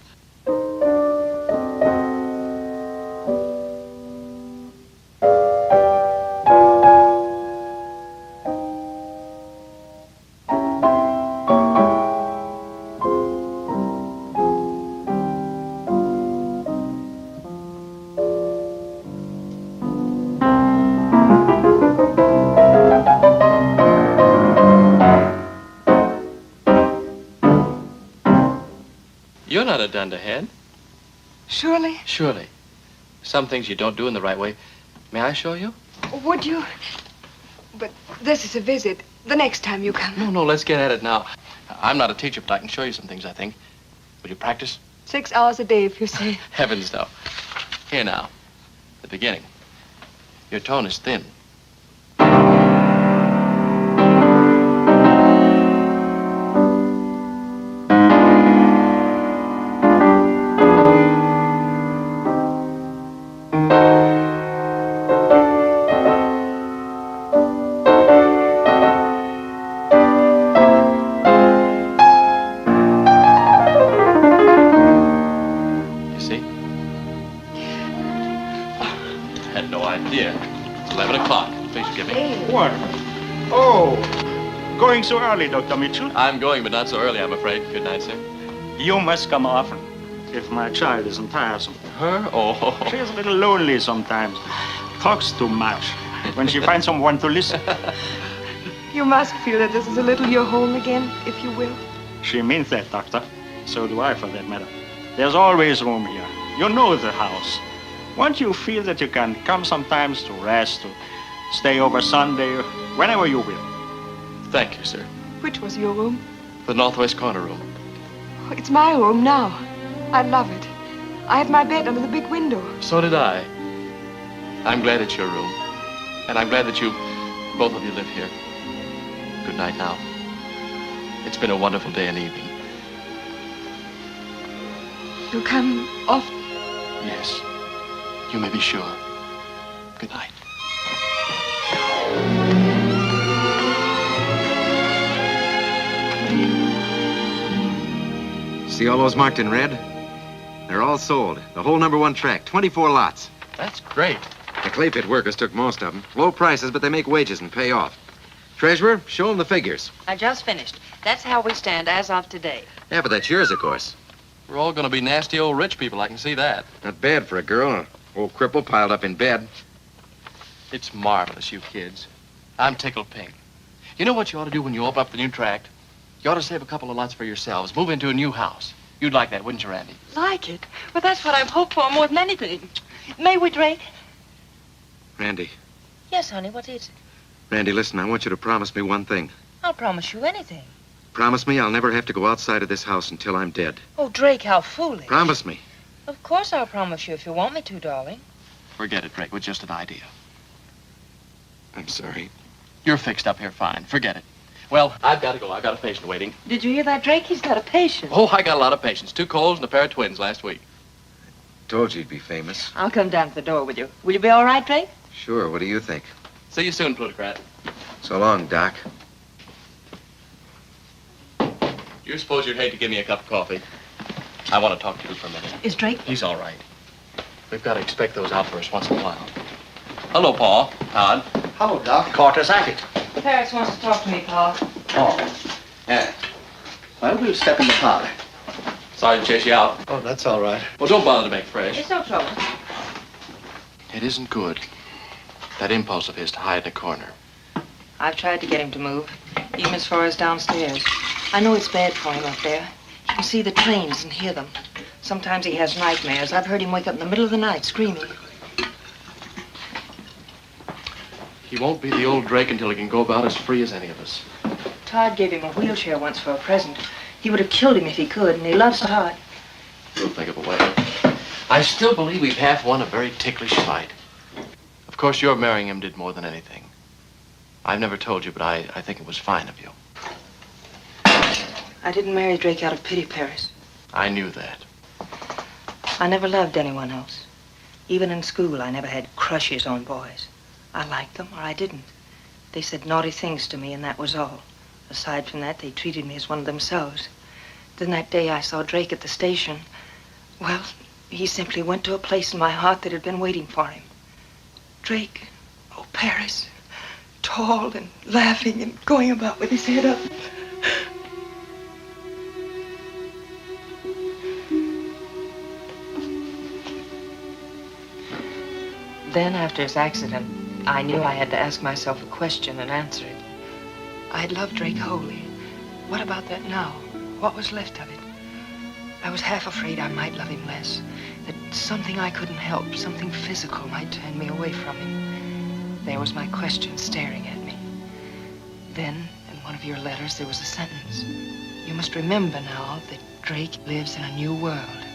You're not a dunderhead. Surely? Surely. Some things you don't do in the right way. May I show you? Would you? But this is a visit. The next time you come. No, let's get at it now. I'm not a teacher, but I can show you some things, I think. Will you practice? 6 hours a day, if you say. Heavens, no. Here now. The beginning. Your tone is thin. So early, Dr. Mitchell. I'm going, but not so early, I'm afraid. Good night, sir. You must come often, if my child isn't tiresome. Her? Oh. She's a little lonely sometimes. Talks too much. When she finds someone to listen. You must feel that this is a little your home again, if you will. She means that, Doctor. So do I, for that matter. There's always room here. You know the house. Won't you feel that you can come sometimes to rest, to stay over Sunday, whenever you will? Thank you, sir. Which was your room? The northwest corner room. Oh, it's my room now. I love it. I have my bed under the big window. So did I. I'm glad it's your room. And I'm glad that you, both of you, live here. Good night now. It's been a wonderful day and evening. You come often? Yes. You may be sure. Good night. See all those marked in red? They're all sold. The whole #1 track, 24 lots. That's great. The clay pit workers took most of them. Low prices, but they make wages and pay off. Treasurer, show them the figures. I just finished. That's how we stand as of today. Yeah, but that's yours, of course. We're all going to be nasty old rich people, I can see that. Not bad for a girl, an old cripple piled up in bed. It's marvelous, you kids. I'm tickled pink. You know what you ought to do when you open up the new tract? You ought to save a couple of lots for yourselves. Move into a new house. You'd like that, wouldn't you, Randy? Like it? Well, that's what I've hoped for more than anything. May we, Drake? Randy. Yes, honey, what is it? Randy, listen, I want you to promise me one thing. I'll promise you anything. Promise me I'll never have to go outside of this house until I'm dead. Oh, Drake, how foolish. Promise me. Of course I'll promise you if you want me to, darling. Forget it, Drake. It was just an idea. I'm sorry. You're fixed up here fine. Forget it. Well, I've got to go. I've got a patient waiting. Did you hear that, Drake? He's got a patient. Oh, I got a lot of patients. 2 colds and a pair of twins last week. Told you you'd be famous. I'll come down to the door with you. Will you be all right, Drake? Sure, what do you think? See you soon, plutocrat. So long, Doc. You suppose you'd hate to give me a cup of coffee? I want to talk to you for a minute. Is Drake? He's all right. We've got to expect those outbursts once in a while. Hello, Paul. Todd. Hello, Doc. Carter Sackett. Paris wants to talk to me, Paul. Oh. Yeah. Well, we'll step in the parlor. Sorry to chase you out. Oh, that's all right. Well, don't bother to make fresh. It's no trouble. It isn't good. That impulse of his to hide in a corner. I've tried to get him to move, even as far as downstairs. I know it's bad for him up there. You can see the trains and hear them. Sometimes he has nightmares. I've heard him wake up in the middle of the night screaming. He won't be the old Drake until he can go about as free as any of us. Todd gave him a wheelchair once for a present. He would have killed him if he could, and he loves Todd. We'll think of a way. I still believe we've half won a very ticklish fight. Of course, your marrying him did more than anything. I've never told you, but I think it was fine of you. I didn't marry Drake out of pity, Paris. I knew that. I never loved anyone else. Even in school, I never had crushes on boys. I liked them, or I didn't. They said naughty things to me, and that was all. Aside from that, they treated me as one of themselves. Then that day I saw Drake at the station, well, he simply went to a place in my heart that had been waiting for him. Drake, oh, Paris, tall and laughing and going about with his head up. Then, after his accident, I knew I had to ask myself a question and answer it. I'd loved Drake wholly. What about that now? What was left of it? I was half afraid I might love him less, that something I couldn't help, something physical, might turn me away from him. There was my question staring at me. Then, in one of your letters, there was a sentence. You must remember now that Drake lives in a new world,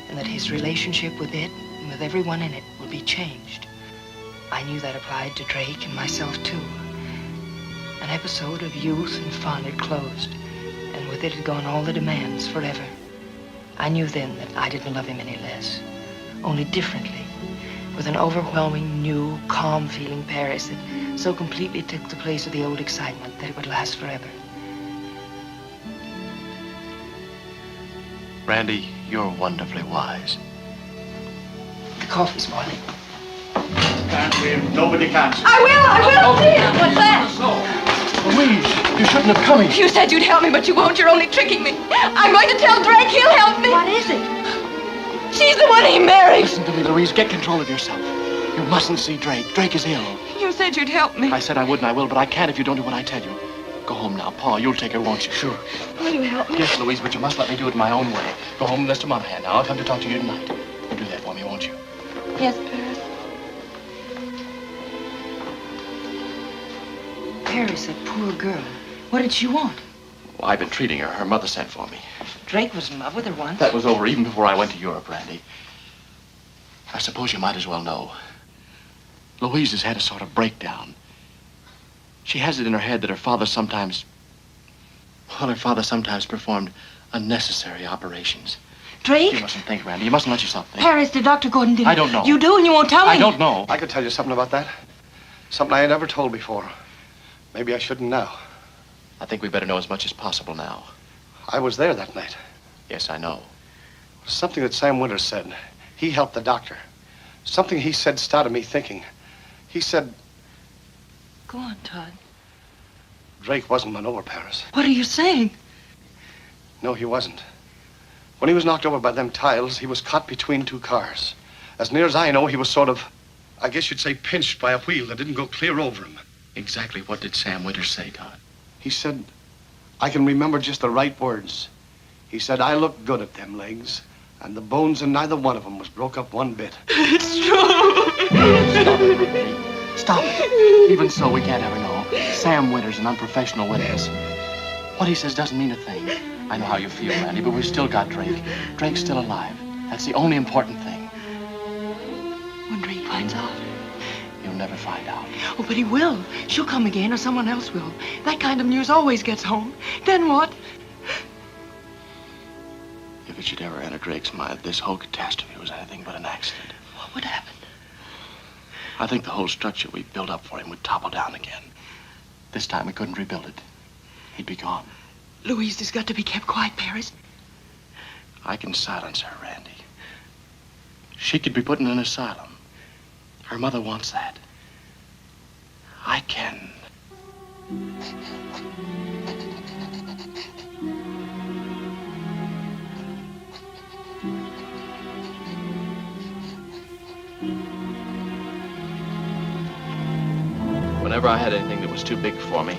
and that his relationship with it and with everyone in it will be changed. I knew that applied to Drake and myself, too. An episode of youth and fun had closed, and with it had gone all the demands forever. I knew then that I didn't love him any less, only differently, with an overwhelming, new, calm feeling Paris that so completely took the place of the old excitement that it would last forever. Randy, you're wonderfully wise. The coffee's boiling. Can't leave. Nobody can. I will see it. What's that? Louise, you shouldn't have come here. You said you'd help me, but you won't. You're only tricking me. I'm going to tell Drake he'll help me. What is it? She's the one he married. Listen to me, Louise. Get control of yourself. You mustn't see Drake. Drake is ill. You said you'd help me. I said I would and I will, but I can't if you don't do what I tell you. Go home now. Paul, you'll take her, won't you? Sure. Will you help me? Yes, Louise, but you must let me do it my own way. Go home with Mr. Monahan now. I'll come to talk to you tonight. You'll do that for me, won't you? Yes, Paris. Paris, that poor girl. What did she want? Well, I've been treating her. Her mother sent for me. Drake was in love with her once. That was over even before I went to Europe, Randy. I suppose you might as well know. Louise has had a sort of breakdown. She has it in her head that her father sometimes performed unnecessary operations. Drake? You mustn't think, Randy. You mustn't let yourself think. Paris, did Dr. Gordon do? I don't know. You do and you won't tell me? I don't know. I could tell you something about that. Something I ain't ever told before. Maybe I shouldn't now. I think we better know as much as possible now. I was there that night. Yes, I know. Something that Sam Winters said. He helped the doctor. Something he said started me thinking. He said Go on, Todd. Drake wasn't run over, Paris. What are you saying? No, he wasn't. When he was knocked over by them tiles, he was caught between two cars. As near as I know, he was sort of, I guess you'd say, pinched by a wheel that didn't go clear over him. Exactly what did Sam Winters say, Todd? He said, I can remember just the right words. He said, I looked good at them legs, and the bones in neither one of them was broke up one bit. It's true. Stop it, Randy. Stop it. Even so, we can't ever know. Sam Winters, an unprofessional witness. What he says doesn't mean a thing. I know how you feel, Randy, but we've still got Drake. Drake's still alive. That's the only important thing. When Drake finds out. You'll never find out. Oh, but he will. She'll come again or someone else will. That kind of news always gets home. Then what? If it should ever enter Drake's mind, this whole catastrophe was anything but an accident. What would happen? I think the whole structure we built up for him would topple down again. This time we couldn't rebuild it. He'd be gone. Louise has got to be kept quiet, Paris. I can silence her, Randy. She could be put in an asylum. Her mother wants that. I can. Whenever I had anything that was too big for me,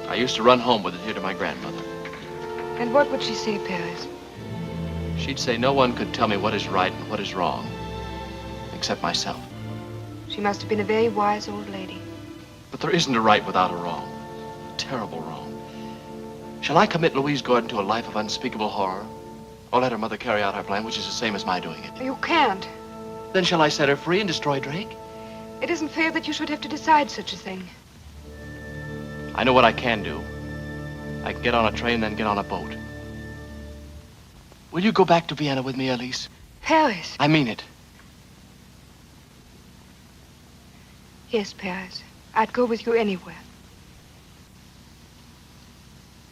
I used to run home with it here to my grandmother. And what would she say, Paris? She'd say no one could tell me what is right and what is wrong, except myself. She must have been a very wise old lady. But there isn't a right without a wrong. A terrible wrong. Shall I commit Louise Gordon to a life of unspeakable horror? Or let her mother carry out her plan, which is the same as my doing it? You can't. Then shall I set her free and destroy Drake? It isn't fair that you should have to decide such a thing. I know what I can do. I can get on a train, then get on a boat. Will you go back to Vienna with me, Elise? Paris. I mean it. Yes, Paris. I'd go with you anywhere.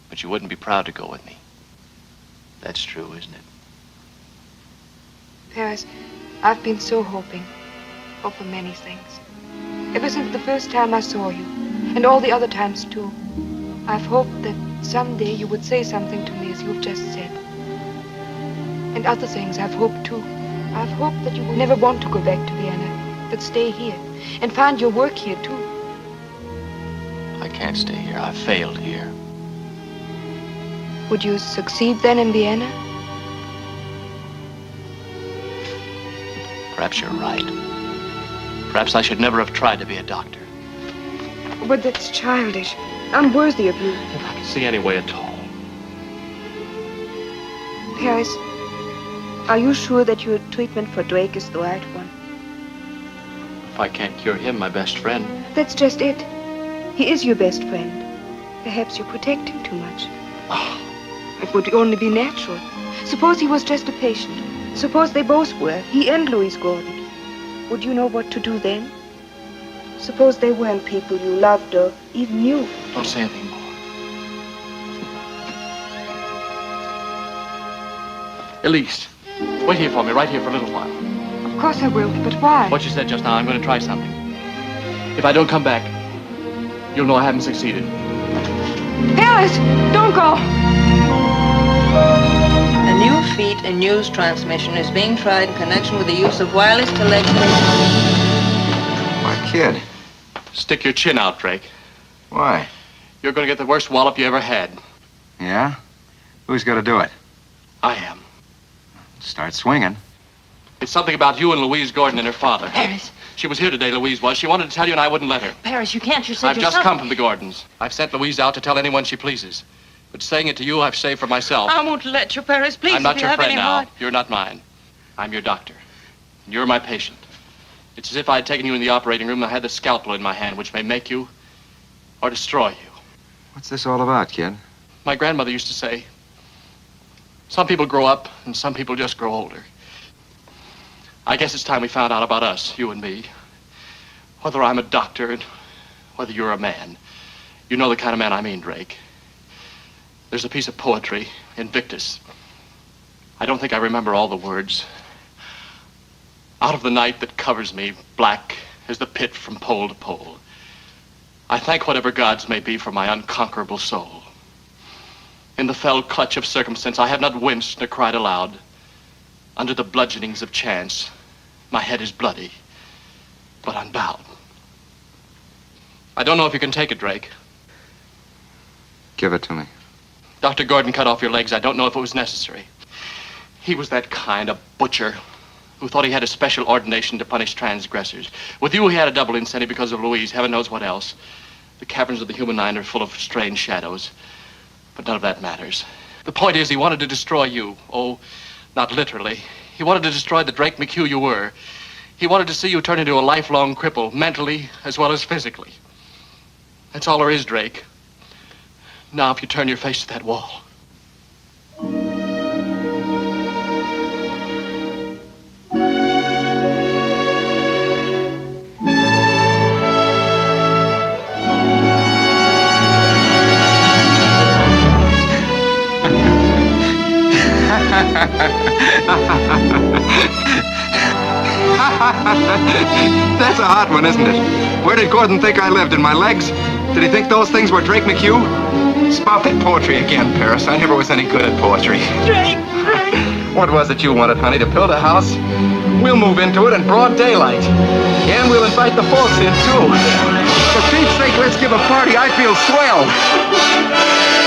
But you wouldn't be proud to go with me. That's true, isn't it? Paris, I've been so hoping. Hope for many things. Ever since the first time I saw you, and all the other times too, I've hoped that someday you would say something to me as you've just said. And other things I've hoped too. I've hoped that you will never want to go back to Vienna, but stay here, and find your work here too. I can't stay here. I've failed here. Would you succeed then in Vienna? Perhaps you're right. Perhaps I should never have tried to be a doctor. But that's childish. Unworthy of you. If I can see any way at all. Paris, are you sure that your treatment for Drake is the right one? If I can't cure him, my best friend. That's just it. He is your best friend. Perhaps you protect him too much. It would only be natural. Suppose he was just a patient. Suppose they both were, he and Louise Gordon. Would you know what to do then? Suppose they weren't people you loved or even knew. Don't say anything more. Elise, wait here for me, right here for a little while. Of course I will, but why? What you said just now, I'm going to try something. If I don't come back, you'll know I haven't succeeded. Paris, don't go! A new feat in news transmission is being tried in connection with the use of wireless telecommunications. My kid. Stick your chin out, Drake. Why? You're going to get the worst wallop you ever had. Yeah? Who's going to do it? I am. Start swinging. It's something about you and Louise Gordon and her father. Paris. She was here today, Louise was. She wanted to tell you and I wouldn't let her. Paris, you can't. You said I've yourself. just come from the Gordons. I've sent Louise out to tell anyone she pleases. But saying it to you, I've saved for myself. I won't let you, Paris. Please, I'm not if your you have friend any now. heart. You're not mine. I'm your doctor. And you're my patient. It's as if I had taken you in the operating room and I had the scalpel in my hand, which may make you or destroy you. What's this all about, kid? My grandmother used to say, some people grow up and some people just grow older. I guess it's time we found out about us, you and me. Whether I'm a doctor and whether you're a man. You know the kind of man I mean, Drake. There's a piece of poetry, Invictus. I don't think I remember all the words. Out of the night that covers me, black as the pit from pole to pole, I thank whatever gods may be for my unconquerable soul. In the fell clutch of circumstance, I have not winced nor cried aloud. Under the bludgeonings of chance, my head is bloody, but unbowed. I don't know if you can take it, Drake. Give it to me. Dr. Gordon cut off your legs. I don't know if it was necessary. He was that kind of butcher who thought he had a special ordination to punish transgressors. With you, he had a double incentive because of Louise, heaven knows what else. The caverns of the human mind are full of strange shadows, but none of that matters. The point is, he wanted to destroy you. Oh, not literally. He wanted to destroy the Drake McHugh you were. He wanted to see you turn into a lifelong cripple, mentally as well as physically. That's all there is, Drake. Now, if you turn your face to that wall. That's a hot one, isn't it? Where did Gordon think I lived? In my legs? Did he think those things were Drake McHugh? Spout that poetry again, Paris. I never was any good at poetry. Drake! What was it you wanted, honey? To build a house? We'll move into it in broad daylight. And we'll invite the folks in, too. For Pete's sake, let's give a party. I feel swell.